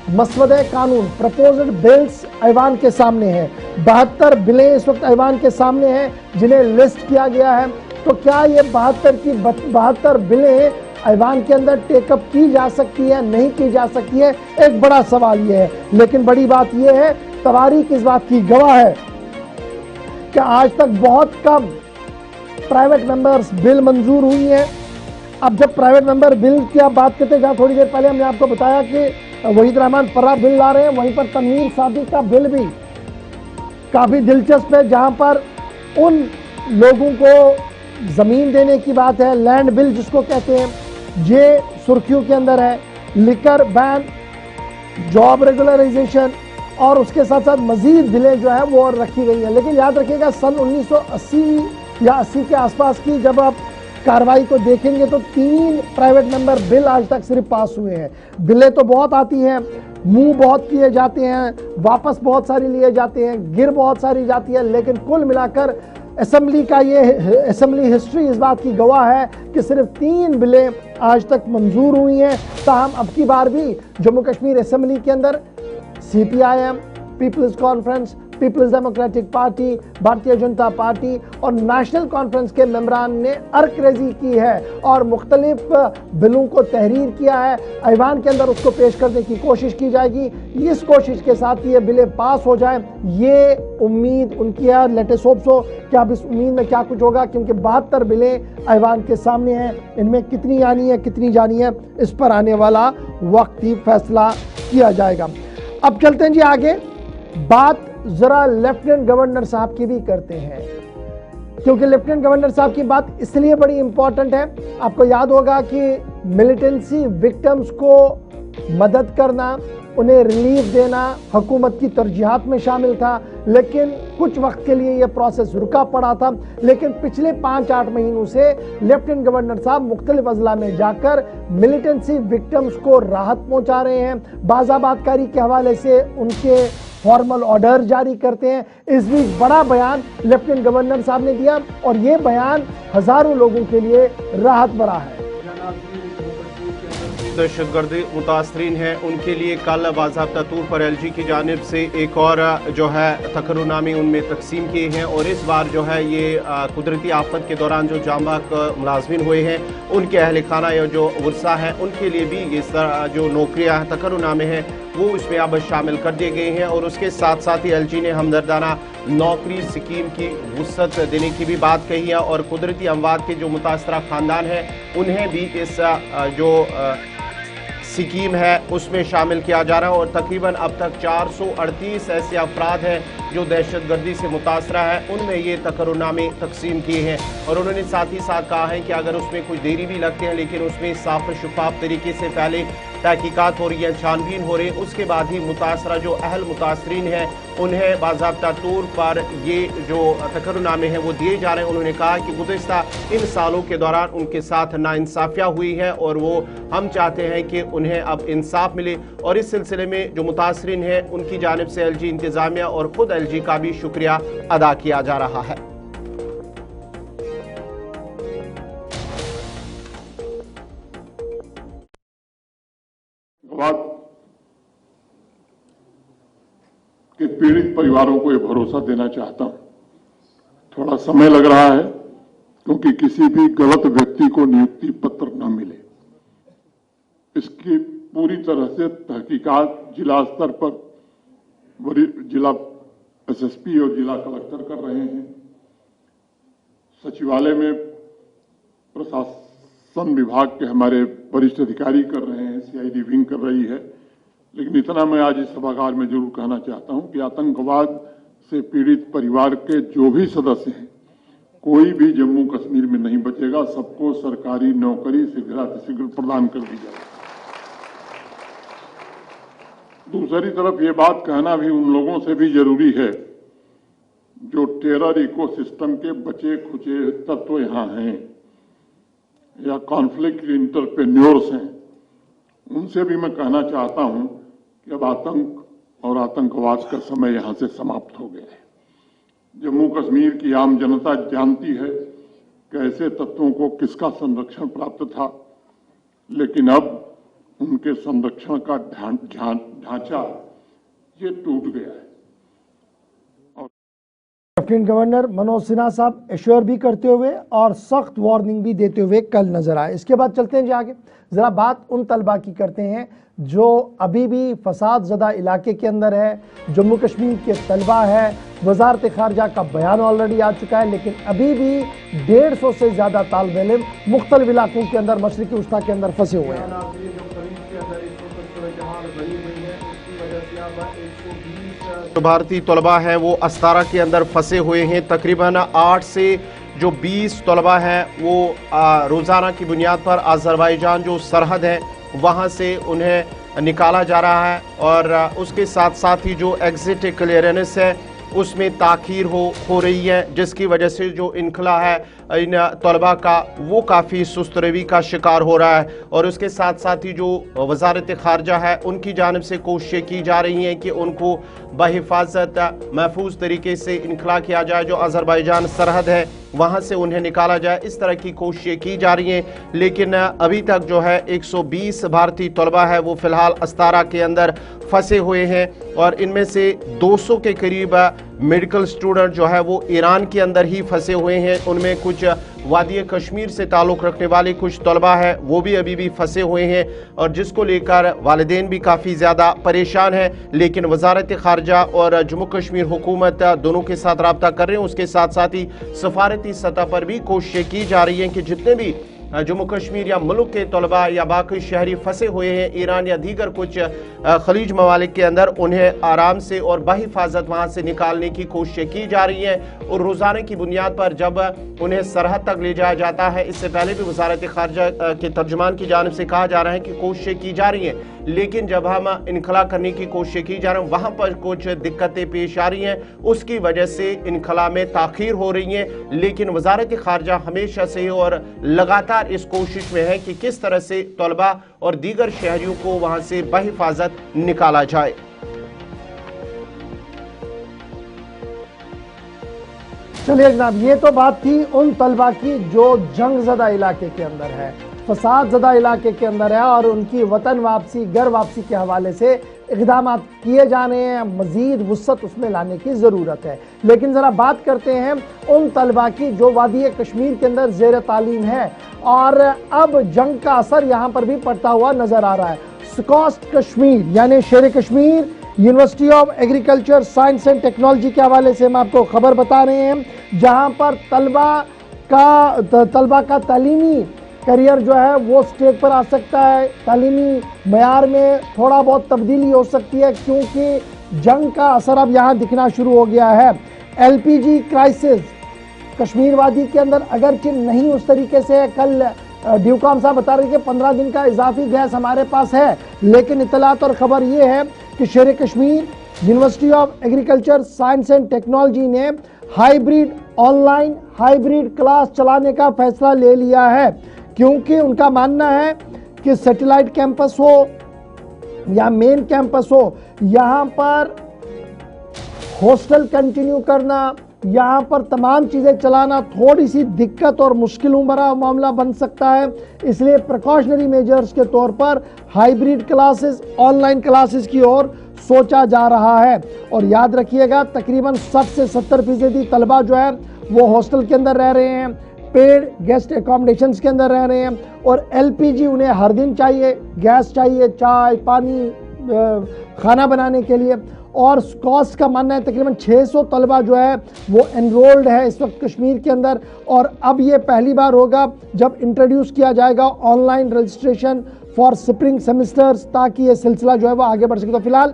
मसवदे कानून प्रपोज्ड बिल्स ऐवान के सामने हैं। 72 बिलें इस वक्त ऐवान के सामने हैं जिन्हें लिस्ट किया गया है। तो क्या ये 72 बिलें ऐवान के अंदर टेकअप की जा सकती है, नहीं की जा सकती है, एक बड़ा सवाल ये है। लेकिन बड़ी बात ये है, तवारीख इस बात की गवाह है कि आज तक बहुत कम प्राइवेट मेंबर्स बिल मंजूर हुई हैं। अब जब प्राइवेट मेंबर बिल की आप बात करते हैं, जहाँ थोड़ी देर पहले हमने आपको बताया कि वहीदुर्रहमान पर्रा बिल ला रहे हैं, वहीं पर तनवीर सादिक का बिल भी काफ़ी दिलचस्प है, जहाँ पर उन लोगों को ज़मीन देने की बात है, लैंड बिल जिसको कहते हैं, ये सुर्खियों के अंदर है। लिकर बैन, जॉब रेगुलराइजेशन और उसके साथ साथ मजीद बिलें जो है वो रखी गई हैं। लेकिन याद रखिएगा, सन 1980 या 80 के आसपास की जब आप कार्रवाई को देखेंगे तो 3 प्राइवेट मेंबर बिल आज तक सिर्फ पास हुए हैं। बिलें तो बहुत आती हैं, मुंह बहुत किए जाते हैं, वापस बहुत सारी लिए जाते हैं, गिर बहुत सारी जाती है, लेकिन कुल मिलाकर असेंबली का ये असेंबली हिस्ट्री इस बात की गवाह है कि सिर्फ 3 बिलें आज तक मंजूर हुई हैं। ताहम अब की बार भी जम्मू कश्मीर असेंबली के अंदर CPIM, People's Conference, People's Democratic Party, Bharatiya Janata party और नेशनल कॉन्फ्रेंस के मेंबरान ने अर्करेजी की है और मुख्तलिफ बिलों को तहरीर किया है। ऐवान के अंदर उसको पेश करने की कोशिश की जाएगी। इस कोशिश के साथ ये बिलें पास हो जाए, ये उम्मीद उनकी है। लेटेस्ट होप सो कि अब इस उम्मीद में क्या कुछ होगा, क्योंकि 72 बिलें ऐवान के सामने हैं। इनमें कितनी आनी है, कितनी जानी है, इस पर आने वाला वक्त ही फैसला किया जाएगा। अब चलते हैं जी आगे, बात जरा लेफ्टिनेंट गवर्नर साहब की भी करते हैं, क्योंकि लेफ्टिनेंट गवर्नर साहब की बात इसलिए बड़ी इंपॉर्टेंट है। आपको याद होगा कि मिलिटेंसी विक्टिम्स को मदद करना, उन्हें रिलीफ देना हुकूमत की तरजीहात में शामिल था, लेकिन कुछ वक्त के लिए यह प्रोसेस रुका पड़ा था। लेकिन पिछले 5-8 महीनों से लेफ्टिनेंट गवर्नर साहब मुख्तलिफ अजला में जाकर मिलिटेंसी विक्टिम्स को राहत पहुंचा रहे हैं, बाज़ाबातकारी के हवाले से उनके फॉर्मल ऑर्डर जारी करते हैं। इस वीक बड़ा बयान लेफ्टिनेंट गवर्नर साहब ने दिया और ये बयान हजारों लोगों के लिए राहत भरा है। दहशतगर्दी मुतासरीन हैं, उनके लिए कल बाज़ाब्ता तौर पर LG की जानिब से एक और जो है तकर्रुनामे उनमें तकसीम किए हैं और इस बार जो है ये कुदरती आफत के दौरान जो जांबाक मुलाजमिन हुए हैं उनके अहल खाना या जो वर्सा है उनके लिए भी इस तरह जो नौकरियाँ तकर्रुनामे हैं वो इसमें अब शामिल कर दिए गए हैं। और उसके साथ साथ ही LG ने हमदर्दाना नौकरी स्कीम की वुसअत देने की भी बात कही है और कुदरती अमवात के जो मुतासरा ख़ानदान हैं उन्हें भी इस जो स्कीम है उसमें शामिल किया जा रहा है। और तकरीबन अब तक 438 ऐसे अफराद हैं जो दहशतगर्दी से मुतासरा है, उनमें ये तकर्रुनामे तकसीम किए हैं। और उन्होंने साथ ही साथ कहा है कि अगर उसमें कुछ देरी भी लगती है लेकिन उसमें साफ शफाफ तरीके से पहले तहकीकात हो रही है, छानबीन हो रही है, उसके बाद ही मुतासरा जो अहल मुतासरीन हैं उन्हें बाज़ाब्ता तौर पर ये जो तकर्रुनामे हैं वो दिए जा रहे हैं। उन्होंने कहा कि गुज़िश्ता इन सालों के दौरान उनके साथ नाइंसाफ़ियाँ हुई है और वो हम चाहते हैं कि उन्हें अब इंसाफ मिले, और इस सिलसिले में जो मुतासरीन हैं उनकी जानिब से LG इंतज़ामिया और ख़ुद LG का भी शुक्रिया अदा किया जा रहा है। के पीड़ित परिवारों को ये भरोसा देना चाहता हूं। थोड़ा समय लग रहा है क्योंकि किसी भी गलत व्यक्ति को नियुक्ति पत्र न मिले। इसकी पूरी तरह से तहकीकात जिला स्तर पर जिला SSP और जिला कलेक्टर कर रहे हैं। सचिवालय में प्रशासन विभाग के हमारे वरिष्ठ अधिकारी कर रहे हैं, CID विंग कर रही है। लेकिन इतना मैं आज इस सभागार में जरूर कहना चाहता हूं कि आतंकवाद से पीड़ित परिवार के जो भी सदस्य हैं, कोई भी जम्मू कश्मीर में नहीं बचेगा। सबको सरकारी नौकरी शीघ्र प्रदान कर दी जाए। दूसरी तरफ ये बात कहना भी उन लोगों से भी जरूरी है जो टेरर इकोसिस्टम के बचे खुचे तत्व यहाँ हैं या कॉन्फ्लिक्ट इंटरप्रेन्योर्स हैं, उनसे भी मैं कहना चाहता हूं कि अब आतंक और आतंकवाद का समय यहां से समाप्त हो गया है। जम्मू कश्मीर की आम जनता जानती है कि ऐसे तत्वों को किसका संरक्षण प्राप्त था, लेकिन अब उनके संरक्षण का ढांचा ये टूट गया है। लेफ्टिनेंट गवर्नर मनोज सिन्हा साहब एश्योर भी करते हुए और सख्त वार्निंग भी देते हुए कल नजर आए। इसके बाद चलते हैं जी आगे, जरा बात उन तलबा की करते हैं जो अभी भी फसाद ज़दा इलाके के अंदर है। जम्मू कश्मीर के तलबा है, वजारत खारजा का बयान ऑलरेडी आ चुका है, लेकिन अभी भी 150 से ज़्यादा तालिब इल्म मुख्तलिफ इलाकों के अंदर मशरिकी वस्ता के अंदर फंसे हुए हैं। जो भारतीय तलबा हैं वो अस्तारा के अंदर फंसे हुए हैं। तकरीबन 8 से जो 20 तलबा हैं वो रोज़ाना की बुनियाद पर अज़रबैजान जो सरहद है वहाँ से उन्हें निकाला जा रहा है, और उसके साथ साथ ही जो एग्ज़िट क्लियरेंस है उसमें ताख़ीर हो रही है, जिसकी वजह से जो इनखला है इन तलबा का वो काफ़ी सुस्त रवी का शिकार हो रहा है। और उसके साथ साथ ही जो वजारत खारजा है उनकी जानिब से कोशिशें की जा रही हैं कि उनको बहिफाजत महफूज तरीके से इनखला किया जाए, जो अज़रबैजान सरहद है वहाँ से उन्हें निकाला जाए। इस तरह की कोशिशें की जा रही हैं, लेकिन अभी तक जो है 120 भारतीय तलबा है वो फ़िलहाल अस्तारा के अंदर फंसे हुए हैं, और इनमें से 200 के करीब मेडिकल स्टूडेंट जो है वो ईरान के अंदर ही फंसे हुए हैं। उनमें कुछ वादी कश्मीर से ताल्लुक़ रखने वाले कुछ तलबा है वो भी अभी भी फंसे हुए हैं, और जिसको लेकर वालिदैन भी काफ़ी ज़्यादा परेशान हैं। लेकिन वजारत खारजा और जम्मू कश्मीर हुकूमत दोनों के साथ रब्ता कर रहे हैं। उसके साथ साथ ही सफारती सतह पर भी कोशिशें की जा रही हैं कि जितने भी जम्मू कश्मीर या मुल्क के तलबा या बाकी शहरी फंसे हुए हैं ईरान या दीगर कुछ खलीज ममालिक के अंदर, उन्हें आराम से और बाहिफाजत वहाँ से निकालने की कोशिशें की जा रही हैं। और रोज़ाना की बुनियाद पर जब उन्हें सरहद तक ले जाया जाता है, इससे पहले भी वजारत खारजा के तर्जुमान की जानिब से कहा जा रहा है कि कोशिशें की जा रही हैं, लेकिन जब हम इनखला करने की कोशिश की जा रही है वहाँ पर कुछ दिक्कतें पेश आ रही हैं, उसकी वजह से इनखला में ताख़ीर हो रही है। लेकिन वजारत खारजा हमेशा से और लगातार इस कोशिश में है कि किस तरह से तलबा और दीगर शहरियों को वहाँ से बहिफाजत निकाला जाए। चलिए जनाब, ये तो बात थी उन तलबा की जो जंग ज़दा इलाके के अंदर है, फसाद ज़दा इलाके के अंदर है, और उनकी वतन वापसी घर वापसी के हवाले से इक़दाम किए जाने हैं, मज़ीद वुसअत उसमें लाने की ज़रूरत है। लेकिन ज़रा बात करते हैं उन तलबा की जो वादी कश्मीर के अंदर ज़ेर तालीम है, और अब जंग का असर यहाँ पर भी पड़ता हुआ नज़र आ रहा है। स्कॉस्ट कश्मीर यानी शेर Kashmir university of agriculture science and technology के हवाले से हम आपको खबर बता रहे हैं, जहाँ पर तलबा का तालीमी करियर जो है वो स्टेज पर आ सकता है, तालीमी मयार में थोड़ा बहुत तब्दीली हो सकती है, क्योंकि जंग का असर अब यहाँ दिखना शुरू हो गया है। LPG क्राइसिस कश्मीर वादी के अंदर अगरचे नहीं उस तरीके से है, कल ड्यूकॉम साहब बता रहे हैं कि 15 दिन का इजाफी गैस हमारे पास है, लेकिन इतलात और खबर ये है कि शेर Kashmir university of agriculture science and technology ने हाइब्रिड ऑनलाइन हाइब्रिड क्लास चलाने का फैसला ले लिया है, क्योंकि उनका मानना है कि सैटेलाइट कैंपस हो या मेन कैंपस हो, यहाँ पर हॉस्टल कंटिन्यू करना, यहाँ पर तमाम चीज़ें चलाना थोड़ी सी दिक्कत और मुश्किलों भरा मामला बन सकता है। इसलिए प्रिकॉशनरी मेजर्स के तौर पर हाइब्रिड क्लासेस, ऑनलाइन क्लासेस की ओर सोचा जा रहा है। और याद रखिएगा, तकरीबन 60 से 70% तलबा जो है वो हॉस्टल के अंदर रह रहे हैं, पेड गेस्ट एकोमोडेशंस के अंदर रह रहे हैं, और एलपीजी उन्हें हर दिन चाहिए, गैस चाहिए, चाय पानी खाना बनाने के लिए। और कॉस्ट का मानना है तकरीबन 600 तलबा जो है वो एनरोल्ड है इस वक्त कश्मीर के अंदर। और अब ये पहली बार होगा जब इंट्रोड्यूस किया जाएगा online registration for spring semesters, ताकि ये सिलसिला जो है वो आगे बढ़ सके। तो फिलहाल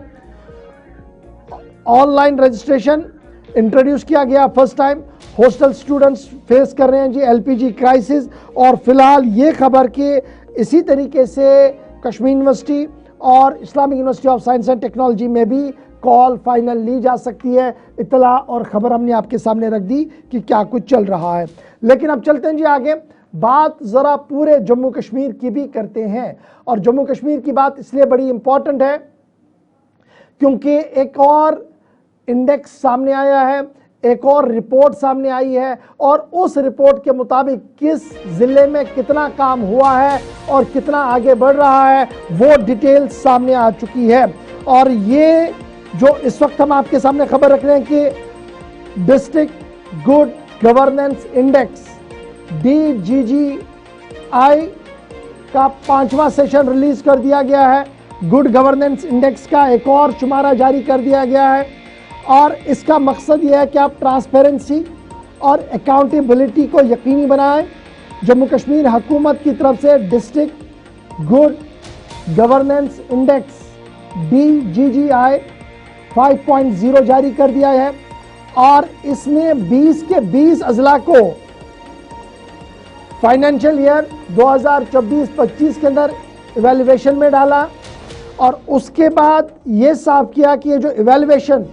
ऑनलाइन रजिस्ट्रेशन इंट्रोड्यूस किया गया first time. Hostel students face कर रहे हैं जी एलपीजी क्राइसिस, और फिलहाल ये खबर कि इसी तरीके से कश्मीर यूनिवर्सिटी और Islamic university of science and technology में भी कॉल फाइनल ली जा सकती है। इतला और खबर हमने आपके सामने रख दी कि क्या कुछ चल रहा है। लेकिन अब चलते हैं जी आगे, बात ज़रा पूरे जम्मू कश्मीर की भी करते हैं। और जम्मू कश्मीर की बात इसलिए बड़ी इंपॉर्टेंट है क्योंकि एक और इंडेक्स सामने आया है, एक और रिपोर्ट सामने आई है, और उस रिपोर्ट के मुताबिक किस ज़िले में कितना काम हुआ है और कितना आगे बढ़ रहा है वो डिटेल सामने आ चुकी है। और ये जो इस वक्त हम आपके सामने खबर रख रहे हैं कि district good governance index DGGI का 5वां सेशन रिलीज कर दिया गया है। गुड गवर्नेंस इंडेक्स का एक और शुमारा जारी कर दिया गया है, और इसका मकसद यह है कि आप ट्रांसपेरेंसी और अकाउंटेबिलिटी को यकीनी बनाएं। जम्मू कश्मीर हुकूमत की तरफ से district good governance index DGGI 5.0 जारी कर दिया है, और इसने 20 के 20 अजला को फाइनेंशियल ईयर 2024-25 के अंदर इवैल्यूएशन में डाला। और उसके बाद ये साफ किया कि ये जो इवैल्यूएशन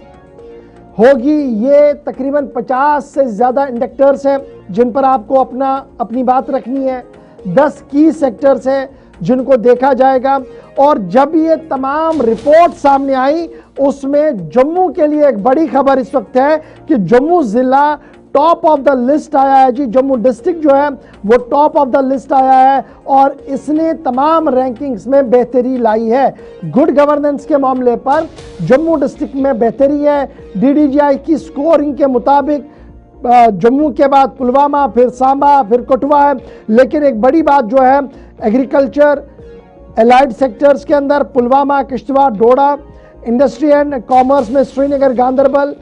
होगी ये तकरीबन 50 से ज़्यादा इंडेक्टर्स हैं जिन पर आपको अपनी बात रखनी है। 10 की सेक्टर्स हैं जिनको देखा जाएगा। और जब ये तमाम रिपोर्ट सामने आई उसमें जम्मू के लिए एक बड़ी खबर इस वक्त है कि जम्मू ज़िला टॉप ऑफ द लिस्ट आया है जी। जम्मू डिस्ट्रिक्ट जो है वो टॉप ऑफ द लिस्ट आया है, और इसने तमाम रैंकिंग्स में बेहतरी लाई है। गुड गवर्नेंस के मामले पर जम्मू डिस्ट्रिक्ट में बेहतरी है। DDGI की स्कोरिंग के मुताबिक जम्मू के बाद पुलवामा, फिर सांबा, फिर कठुआ है। लेकिन एक बड़ी बात जो है, एग्रीकल्चर एलाइड सेक्टर्स के अंदर पुलवामा, किश्तवाड़, डोडा, इंडस्ट्री एंड कॉमर्स में श्रीनगर, गांधरबल,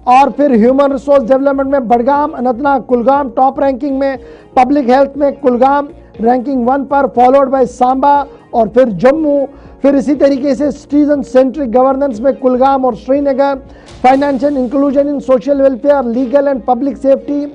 और फिर ह्यूमन रिसोर्स डेवलपमेंट में बडगाम, अनंतनाग, कुलगाम टॉप रैंकिंग में। पब्लिक हेल्थ में कुलगाम रैंकिंग 1 पर, फॉलोड बाय सांबा और फिर जम्मू। फिर इसी तरीके से सिटीजन सेंट्रिक गवर्नेंस में कुलगाम और Srinagar. Financial inclusion in social welfare, legal and public safety,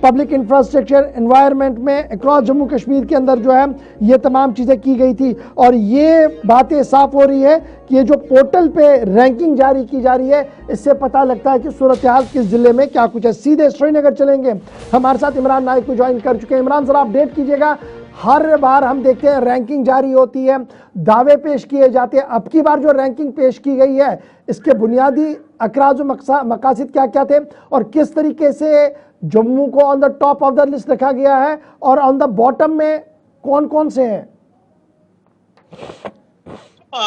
public infrastructure, environment में अक्रॉस जम्मू कश्मीर के अंदर जो है ये तमाम चीज़ें की गई थी। और ये बातें साफ हो रही है कि ये जो पोर्टल पे रैंकिंग जारी की जा रही है इससे पता लगता है कि सूरत हाल किस ज़िले में क्या कुछ है। सीधे श्रीनगर चलेंगे, हमारे साथ इमरान नाइक को ज्वाइन कर चुके हैं। इमरान ज़रा अपडेट कीजिएगा। हर बार हम देखते हैं रैंकिंग जारी होती है, दावे पेश किए जाते हैं। अब की बार जो रैंकिंग पेश की गई है इसके बुनियादी अकराज मकासद क्या क्या थे, और किस तरीके से जम्मू को on the top of the list रखा गया है, और ऑन द बॉटम में कौन कौन से हैं?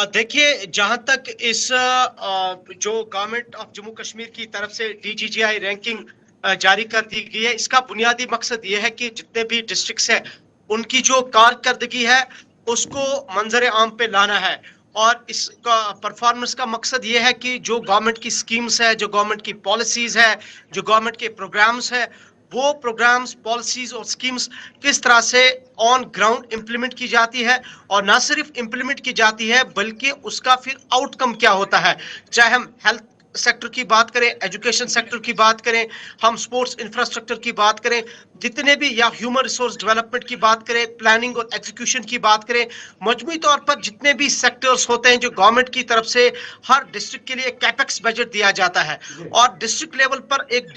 देखिए, जहां तक इस जो गवर्नमेंट ऑफ जम्मू कश्मीर की तरफ से DGGI रैंकिंग जारी कर दी गई है, इसका बुनियादी मकसद ये है कि जितने भी डिस्ट्रिक्ट्स हैं उनकी जो कारकर्दगी है उसको मंजर आम पे लाना है। और इसका परफॉर्मेंस का मकसद ये है कि जो गवर्नमेंट की स्कीम्स है, जो गवर्नमेंट की पॉलिसीज है, जो गवर्नमेंट के प्रोग्राम्स है, वो प्रोग्राम्स, पॉलिसीज और स्कीम्स किस तरह से ऑन ग्राउंड इम्प्लीमेंट की जाती है, और ना सिर्फ इम्प्लीमेंट की जाती है बल्कि उसका फिर आउटकम क्या होता है। चाहे हम हेल्थ सेक्टर की बात करें, एजुकेशन सेक्टर की बात करें, हम स्पोर्ट्स इंफ्रास्ट्रक्चर की बात करें, जितने भी या ह्यूमन रिसोर्स डेवलपमेंट की बात करें, प्लानिंग और एग्जीक्यूशन की बात करें, मजमूई तौर पर जितने भी सेक्टर्स होते हैं जो गवर्नमेंट की तरफ से हर डिस्ट्रिक्ट के लिए कैपेक्स बजट दिया जाता है और डिस्ट्रिक्ट लेवल पर एक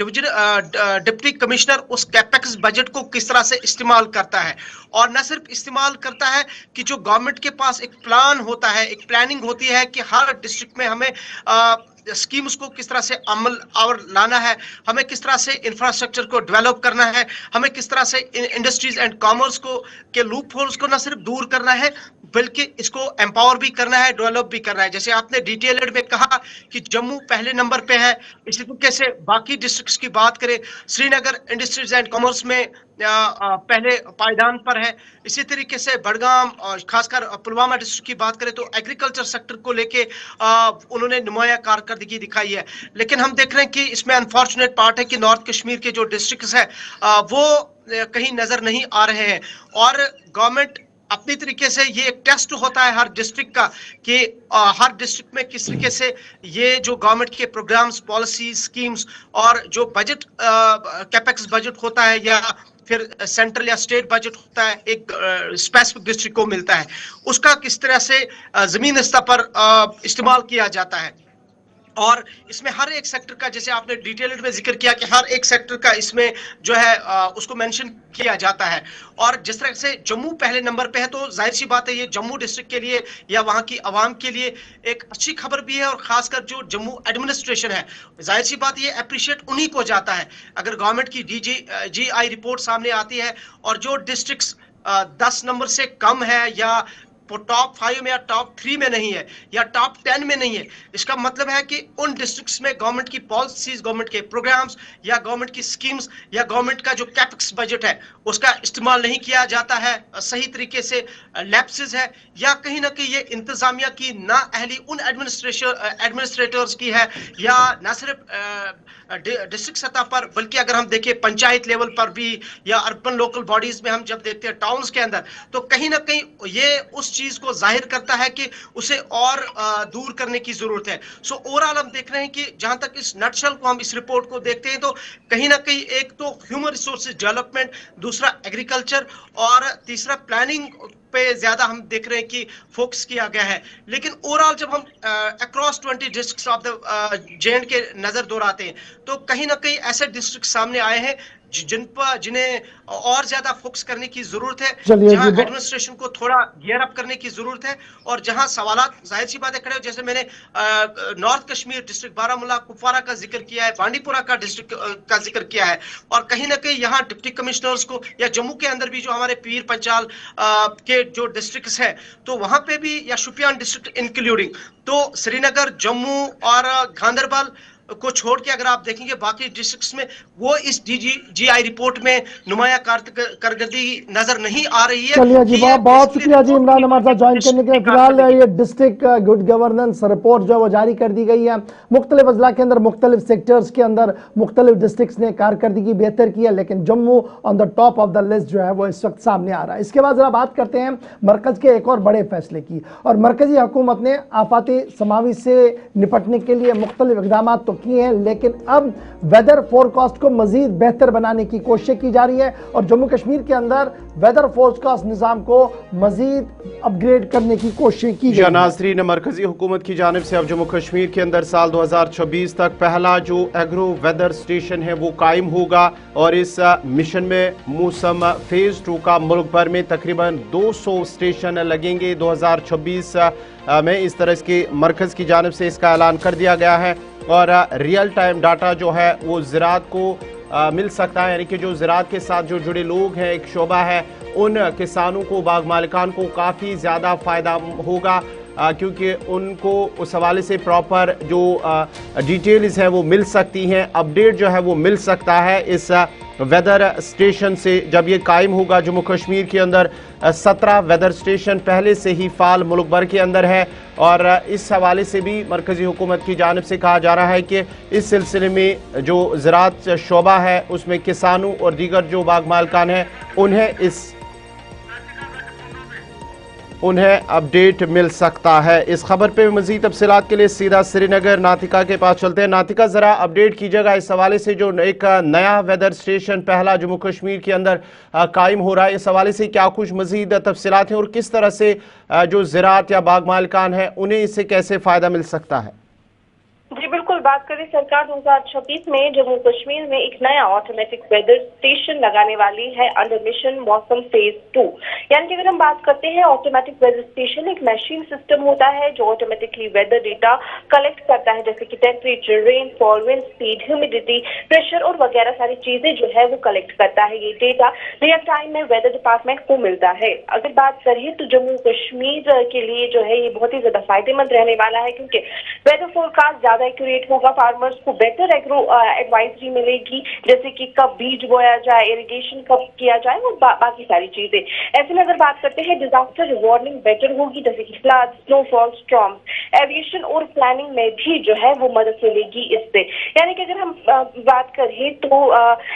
डिप्टी कमिश्नर उस कैपेक्स बजट को किस तरह से इस्तेमाल करता है और न सिर्फ इस्तेमाल करता है कि जो गवर्नमेंट के पास एक प्लान होता है, एक प्लानिंग होती है कि हर डिस्ट्रिक्ट में हमें स्कीम्स को किस तरह से अमल और लाना है, हमें किस तरह से इंफ्रास्ट्रक्चर को डेवलप करना है, हमें किस तरह से इंडस्ट्रीज एंड कॉमर्स को के लूप होल्स को न सिर्फ दूर करना है बल्कि इसको एम्पावर भी करना है, डेवलप भी करना है। जैसे आपने डिटेल्ड में कहा कि जम्मू पहले नंबर पे है, इसी तरीके से बाकी डिस्ट्रिक्ट्स की बात करें, श्रीनगर इंडस्ट्रीज एंड कॉमर्स में पहले पायदान पर है, इसी तरीके से बड़गाम और खासकर पुलवामा डिस्ट्रिक्ट की बात करें तो एग्रीकल्चर सेक्टर को लेके उन्होंने नुमाया कारकर्दगी दिखाई है। लेकिन हम देख रहे हैं कि इसमें अनफॉर्चुनेट पार्ट है कि नॉर्थ कश्मीर के जो डिस्ट्रिक्ट्स है वो कहीं नजर नहीं आ रहे हैं और गवर्नमेंट अपनी तरीके से ये एक टेस्ट होता है हर डिस्ट्रिक्ट का कि हर डिस्ट्रिक्ट में किस तरीके से ये जो गवर्नमेंट के प्रोग्राम्स, पॉलिसी, स्कीम्स और जो बजट कैपेक्स बजट होता है या फिर सेंट्रल या स्टेट बजट होता है एक स्पेसिफिक डिस्ट्रिक्ट को मिलता है, उसका किस तरह से जमीन स्तर पर इस्तेमाल किया जाता है। और इसमें हर एक सेक्टर का, जैसे आपने डिटेल्ड में जिक्र किया कि हर एक सेक्टर का इसमें जो है उसको मेंशन किया जाता है और जिस तरह से जम्मू पहले नंबर पे है तो जाहिर सी बात है ये जम्मू डिस्ट्रिक्ट के लिए या वहां की आवाम के लिए एक अच्छी खबर भी है और खासकर जो जम्मू एडमिनिस्ट्रेशन है, जाहिर सी बात ये अप्रिशिएट उन्हीं को जाता है अगर गवर्नमेंट की DGI रिपोर्ट सामने आती है और जो डिस्ट्रिक्ट्स 10 नंबर से कम है या टॉप 5 में या टॉप 3 में नहीं है या टॉप 10 में नहीं है, इसका मतलब है कि उन डिस्ट्रिक्ट्स में गवर्नमेंट की पॉलिसीज, गवर्नमेंट के प्रोग्राम्स या गवर्नमेंट की स्कीम्स या गवर्नमेंट का जो कैपेक्स बजट है उसका इस्तेमाल नहीं किया जाता है सही तरीके से, लैप्सेस है या कहीं ना कहीं ये इंतजामिया की ना अहली उन एडमिनिस्ट्रेटर्स की है या ना सिर्फ डिस्ट्रिक्ट सतह पर बल्कि अगर हम देखें पंचायत लेवल पर भी या अर्बन लोकल बॉडीज में हम जब देखते हैं टाउन्स के अंदर तो कहीं ना कहीं ये उस चीज को जाहिर करता है कि उसे और दूर करने की जरूरत है। सो ओवरऑल हम देख रहे हैं कि जहां तक इस नटशल को हम इस रिपोर्ट को देखते हैं तो कहीं ना कहीं एक तो ह्यूमन रिसोर्सेज डेवलपमेंट, दूसरा एग्रीकल्चर और तीसरा प्लानिंग पे ज्यादा हम देख रहे हैं कि फोकस किया गया है। लेकिन ओवरऑल जब हम across 20 districts of the JND के नजर दौड़ाते हैं तो कहीं ना कहीं ऐसे डिस्ट्रिक्ट सामने आए हैं जिन्हें और ज्यादा फोकस करने की जरूरत है, जहां एडमिनिस्ट्रेशन को थोड़ा गियर अप करने की जरूरत है और जहां सवालात जाहिर सी बात है खड़े हो, जैसे मैंने नॉर्थ कश्मीर डिस्ट्रिक्ट बारामूला, कुपवारा का जिक्र किया है, बांडीपुरा का डिस्ट्रिक्ट का जिक्र किया है और कहीं ना कहीं यहाँ डिप्टी कमिश्नर्स को या जम्मू के अंदर भी जो हमारे पीर पंचाल के जो डिस्ट्रिक्ट्स है तो वहां पे भी या शुपियान डिस्ट्रिक्ट इंक्लूडिंग तो श्रीनगर, जम्मू और गांधरबल को छोड़ के अगर आप देखेंगे बाकी डिस्ट्रिक्ट्स में वो इस DGI रिपोर्ट में नुमाया कारकर्दगी नजर नहीं आ रही है। चलिए जी, बहुत शुक्रिया जी इमरान हमारे साथ ज्वाइन करने के लिए। फिलहाल ये डिस्ट्रिक्ट गुड गवर्नेंस रिपोर्ट जो है वो जारी कर दी गई है। मुख्तलिफ अजला के अंदर, मुख्तलिफ सेक्टर्स के अंदर मुख्तलिफ डिस्ट्रिक्ट्स ने कारकर्दगी बेहतर की है, लेकिन Jammu on the top of the list जो है वो इस वक्त सामने आ रहा है। इसके बाद जरा बात करते हैं मरकज के एक और बड़े फैसले की। और मरकजी हुकूमत ने आफाती समावी से निपटने के लिए मुख्तलिफ इकदाम तो किए हैं, लेकिन अब वेदर फोरकास्ट को मजीद बेहतर बनाने की कोशिश की जा रही है और जम्मू कश्मीर के अंदर वेदर फोरकास्ट निज़ाम को मजीद अपग्रेड करने की कोशिश की गई। नाज़रीन, मरकजी हुकूमत की जानिब से अब जम्मू कश्मीर के अंदर साल 2026 तक पहला जो एग्रो वेदर स्टेशन है वो कायम होगा और इस मिशन में मौसम फेज 2 का मुल्क भर में तकरीबन 200 स्टेशन लगेंगे 2026 में। इस तरह के मरकज की जानिब से इसका ऐलान कर दिया गया है और रियल टाइम डाटा जो है वो ज़राअत को मिल सकता है, यानी कि जो ज़राअत के साथ जो जुड़े लोग हैं, एक शोबा है, उन किसानों को, बाग मालिकान को काफ़ी ज़्यादा फ़ायदा होगा क्योंकि उनको उस हवाले से प्रॉपर जो डिटेल्स हैं वो मिल सकती हैं, अपडेट जो है वो मिल सकता है इस वेदर स्टेशन से। जब ये कायम होगा जम्मू कश्मीर के अंदर 17 वेदर स्टेशन पहले से ही फाल मुल्क भर के अंदर है और इस हवाले से भी मरकजी हुकूमत की जानिब से कहा जा रहा है कि इस सिलसिले में जो ज़राअत शोबा है उसमें किसानों और दीगर जो बाग मालिकान हैं उन्हें इस उन्हें अपडेट मिल सकता है। इस खबर पे मजीद तफसीलात के लिए सीधा श्रीनगर नातिका के पास चलते हैं। नातिका, जरा अपडेट कीजिएगा इस हवाले से, जो एक नया वेदर स्टेशन पहला जम्मू कश्मीर के अंदर कायम हो रहा है, इस हवाले से क्या कुछ मजीद तफसीलात हैं और किस तरह से जो ज़राअत या बाग मालिकान है उन्हें इससे कैसे फ़ायदा मिल सकता है? जी बिल्कुल, बात करें सरकार 2026 में जम्मू कश्मीर में एक नया ऑटोमेटिक वेदर स्टेशन लगाने वाली है अंडर मिशन मौसम फेज 2। यानी कि अगर हम बात करते हैं ऑटोमेटिक वेदर स्टेशन एक मशीन सिस्टम होता है जो ऑटोमेटिकली वेदर डेटा कलेक्ट करता है, जैसे कि temperature, rainfall, wind speed, humidity, pressure और वगैरह सारी चीजें जो है वो कलेक्ट करता है। ये डेटा रियल टाइम में वेदर डिपार्टमेंट को मिलता है। अगर बात करें तो जम्मू कश्मीर के लिए जो है ये बहुत ही ज्यादा फायदेमंद रहने वाला है, क्योंकि वेदर फोरकास्ट ज्यादा एक्यूरेट होगा, फार्मर्स को बेटर एग्रो एडवाइजरी मिलेगी, जैसे कि कब बीज बोया जाए, इरिगेशन कब किया जाए और बाकी सारी चीजें। ऐसे में अगर बात करते हैं डिजास्टर वार्निंग बेटर होगी, जैसे कि फ्लड, स्नोफॉल, स्टॉर्म, एविएशन और प्लानिंग में भी जो है वो मदद मिलेगी इससे। यानी कि अगर हम बात करें तो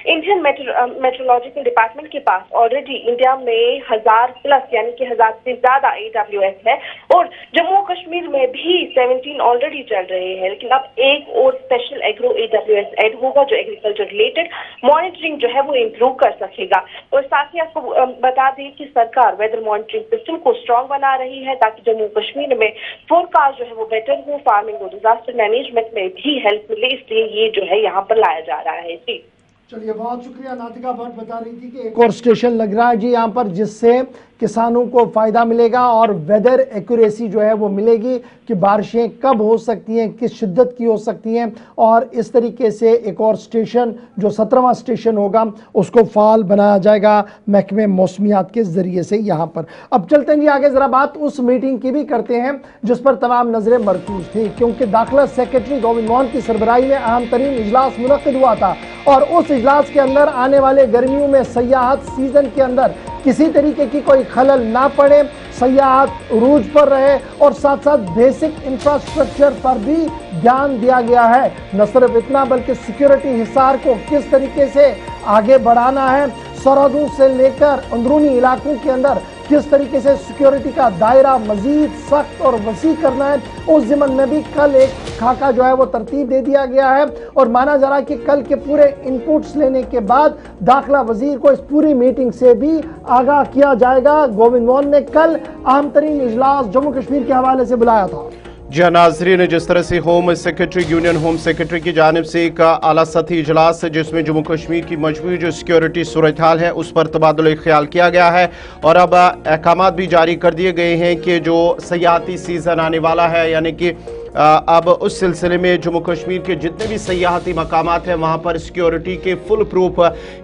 इंडियन मेट्रोलॉजिकल डिपार्टमेंट के पास ऑलरेडी इंडिया में 1000+ यानी कि 1000 से ज्यादा AWS है और जम्मू कश्मीर में भी 17 ऑलरेडी चल रहे हैं। लेकिन अब एक और स्पेशल एग्रो AWS ऐड होगा जो एग्रीकल्चर रिलेटेड मॉनिटरिंग जो है वो इम्प्रूव कर सकेगा। और साथ ही आपको बता दें कि सरकार वेदर मॉनिटरिंग सिस्टम को स्ट्रॉन्ग बना रही है ताकि जम्मू कश्मीर में फोरकास्ट जो है वो बेटर हो, फार्मिंग और डिजास्टर मैनेजमेंट में भी हेल्प मिले, इसलिए ये जो है यहाँ पर लाया जा रहा है। जी चलिए, बहुत शुक्रिया। नातिका भट्ट बता रही थी कि एक और स्टेशन लग रहा है जी यहाँ पर, जिससे किसानों को फ़ायदा मिलेगा और वेदर एक्यूरेसी जो है वो मिलेगी कि बारिशें कब हो सकती हैं, किस शिद्दत की हो सकती हैं। और इस तरीके से एक और स्टेशन जो 17वां स्टेशन होगा उसको फ़ाल बनाया जाएगा महकमे मौसमियात के ज़रिए से यहाँ पर। अब चलते हैं जी आगे, ज़रा बात उस मीटिंग की भी करते हैं जिस पर तमाम नज़रें मरकूज़ थी, क्योंकि दाखिला सेक्रेटरी गोविंद मोहन की सरबराही में अहम तरीन इजलास मुनक्किद हुआ था और उस इजलास के अंदर आने वाले गर्मियों में सयाहत सीज़न के अंदर किसी तरीके की कोई खलल ना पड़े, सयाहत उरूज पर रहे और साथ साथ बेसिक इंफ्रास्ट्रक्चर पर भी ध्यान दिया गया है। न सिर्फ इतना बल्कि सिक्योरिटी हिसार को किस तरीके से आगे बढ़ाना है, सरहदों से लेकर अंदरूनी इलाकों के अंदर किस तरीके से सिक्योरिटी का दायरा मजीद सख्त और वसी करना है, उस ज़िम्मन में भी कल एक खाका जो है वो तरतीब दे दिया गया है। और माना जा रहा है कि कल के पूरे इनपुट्स लेने के बाद दाखिला वजीर को इस पूरी मीटिंग से भी आगाह किया जाएगा। गोविंद मोहन ने कल अहम तरीन इजलास जम्मू कश्मीर के हवाले से बुलाया था। जी नाजरीन, जिस तरह से home secretary union home secretary की जानिब से एक आला सतही इजलास जिसमें जम्मू कश्मीर की मजबूरी जो सिक्योरिटी सूरत हाल है उस पर तबादुल ख्याल किया गया है और अब अहकामात भी जारी कर दिए गए हैं कि जो सयाहती सीज़न आने वाला है, यानी कि अब उस सिलसिले में जम्मू कश्मीर के जितने भी सयाहती मकामात हैं वहाँ पर सिक्योरिटी के फुल प्रूफ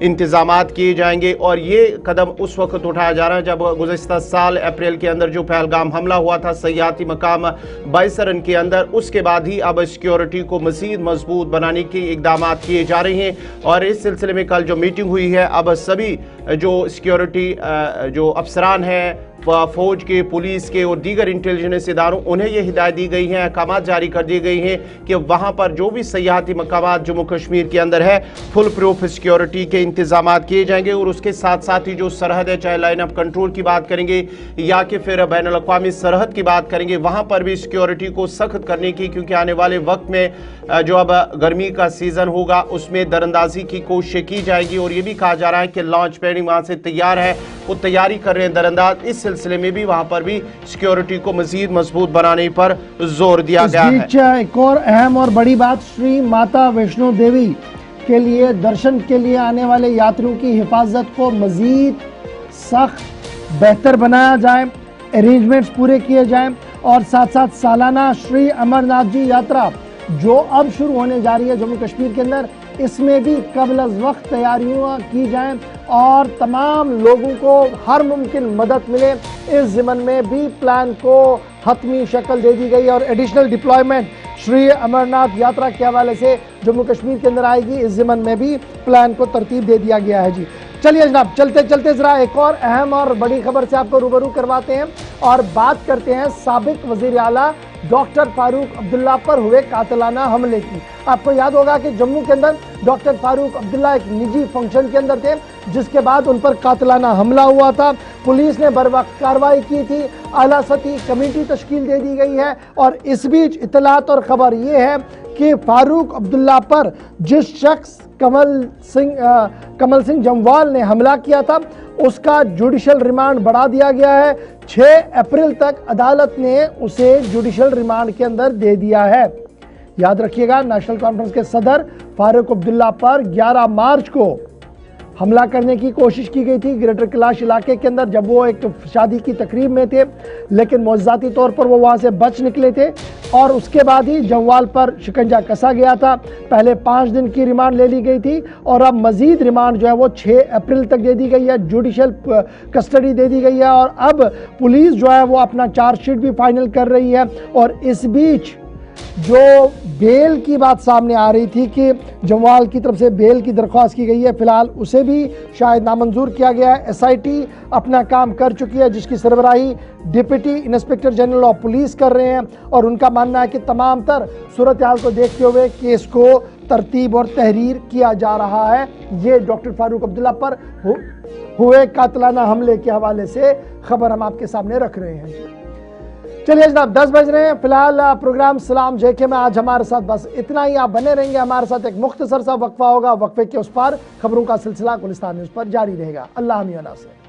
इंतजामात किए जाएंगे। और ये कदम उस वक्त उठाया जा रहा है जब गुज़श्ता साल अप्रैल के अंदर जो पहलगाम हमला हुआ था सयाहती मकाम बाइसरन के अंदर, उसके बाद ही अब सिक्योरिटी को मज़ीद मजबूत बनाने के इकदाम किए जा रहे हैं। और इस सिलसिले में कल जो मीटिंग हुई है, अब सभी जो सिक्योरिटी जो अफसरान हैं फौज के, पुलिस के और दीगर इंटेलिजेंस इदारों, उन्हें ये हिदायत दी गई है, अहकामात जारी कर दिए गई हैं कि वहाँ पर जो भी सयाहती मकामात जम्मू कश्मीर के अंदर है फुल प्रूफ सिक्योरिटी के इंतजाम किए जाएंगे। और उसके साथ साथ ही जो सरहद है, चाहे लाइन ऑफ कंट्रोल की बात करेंगे या कि फिर बैन अल-अक़वामी सरहद की बात करेंगे, वहाँ पर भी सिक्योरिटी को सख्त करने की, क्योंकि आने वाले वक्त में जो अब गर्मी का सीज़न होगा उसमें दरअंदाजी की कोशिश की जाएगी। और ये भी कहा जा रहा है कि लॉन्च पैडिंग वहाँ से तैयार है, वो तैयारी कर रहे हैं दरअंदाज। इस सिलसिले में भी वहाँ पर भी सिक्योरिटी को मजीद मजबूत बनाने पर जोर दिया गया है। एक और अहम और बड़ी बात, श्री माता वैष्णो देवी के लिए दर्शन के लिए आने वाले यात्रियों की हिफाजत को मजीद सख्त बेहतर बनाया जाए, अरेंजमेंट्स पूरे किए जाएं और साथ साथ सालाना श्री अमरनाथ जी यात्रा जो अब शुरू होने जा रही है जम्मू कश्मीर के अंदर, इसमें भी कबल अज़ वक्त तैयारियां की जाएं और तमाम लोगों को हर मुमकिन मदद मिले। इस ज़िम्मन में भी प्लान को हतमी शक्ल दे दी गई और एडिशनल डिप्लॉयमेंट श्री अमरनाथ यात्रा के हवाले से जम्मू कश्मीर के अंदर आएगी। इस ज़िम्मन में भी प्लान को तरतीब दे दिया गया है। जी चलिए जनाब, चलते चलते ज़रा एक और अहम और बड़ी खबर से आपको रूबरू करवाते हैं और बात करते हैं साबिक वज़ीर आला डॉक्टर फारूक अब्दुल्ला पर हुए कातिलाना हमले की। आपको याद होगा कि जम्मू के अंदर डॉक्टर फारूक अब्दुल्ला एक निजी फंक्शन के अंदर थे, जिसके बाद उन पर कातिलाना हमला हुआ था। पुलिस ने बर्वक्त कार्रवाई की थी, आला सतही कमेटी तश्कील दे दी गई है। और इस बीच इतलात और खबर ये है कि फारूक अब्दुल्ला पर जिस शख्स कमल सिंह जमवाल ने हमला किया था, उसका जुडिशल रिमांड बढ़ा दिया गया है। 6 अप्रैल तक अदालत ने उसे जुडिशल रिमांड के अंदर दे दिया है। याद रखिएगा, नेशनल कॉन्फ्रेंस के सदर फारूक अब्दुल्ला पर 11 मार्च को हमला करने की कोशिश की गई थी ग्रेटर कैलाश इलाके के अंदर, जब वो एक शादी की तकरीब में थे, लेकिन मौजूदाती तौर पर वो वहाँ से बच निकले थे और उसके बाद ही जमवाल पर शिकंजा कसा गया था। पहले 5 दिन की रिमांड ले ली गई थी और अब मजीद रिमांड जो है वो 6 अप्रैल तक दे दी गई है, जुडिशल कस्टडी दे दी गई है। और अब पुलिस जो है वो अपना चार्जशीट भी फाइनल कर रही है। और इस बीच जो बेल की बात सामने आ रही थी कि जमवाल की तरफ से बेल की दरख्वास्त की गई है, फिलहाल उसे भी शायद नामंजूर किया गया है। SIT अपना काम कर चुकी है, जिसकी सरबराही deputy inspector general of police कर रहे हैं और उनका मानना है कि तमाम तर सूरत हाल को देखते हुए केस को तरतीब और तहरीर किया जा रहा है। ये डॉक्टर फारूक अब्दुल्ला पर हुए कातिलाना हमले के हवाले से खबर हम आपके सामने रख रहे हैं। चलिए जनाब, 10 बज रहे हैं। फिलहाल प्रोग्राम सलाम JK में आज हमारे साथ बस इतना ही। आप बने रहेंगे हमारे साथ, एक मुख्तसर सा वक्फा होगा, वक्फे के उस पार खबरों का सिलसिला गुलिस्तान न्यूज़ पर जारी रहेगा। अल्लाह हमी व नासिर।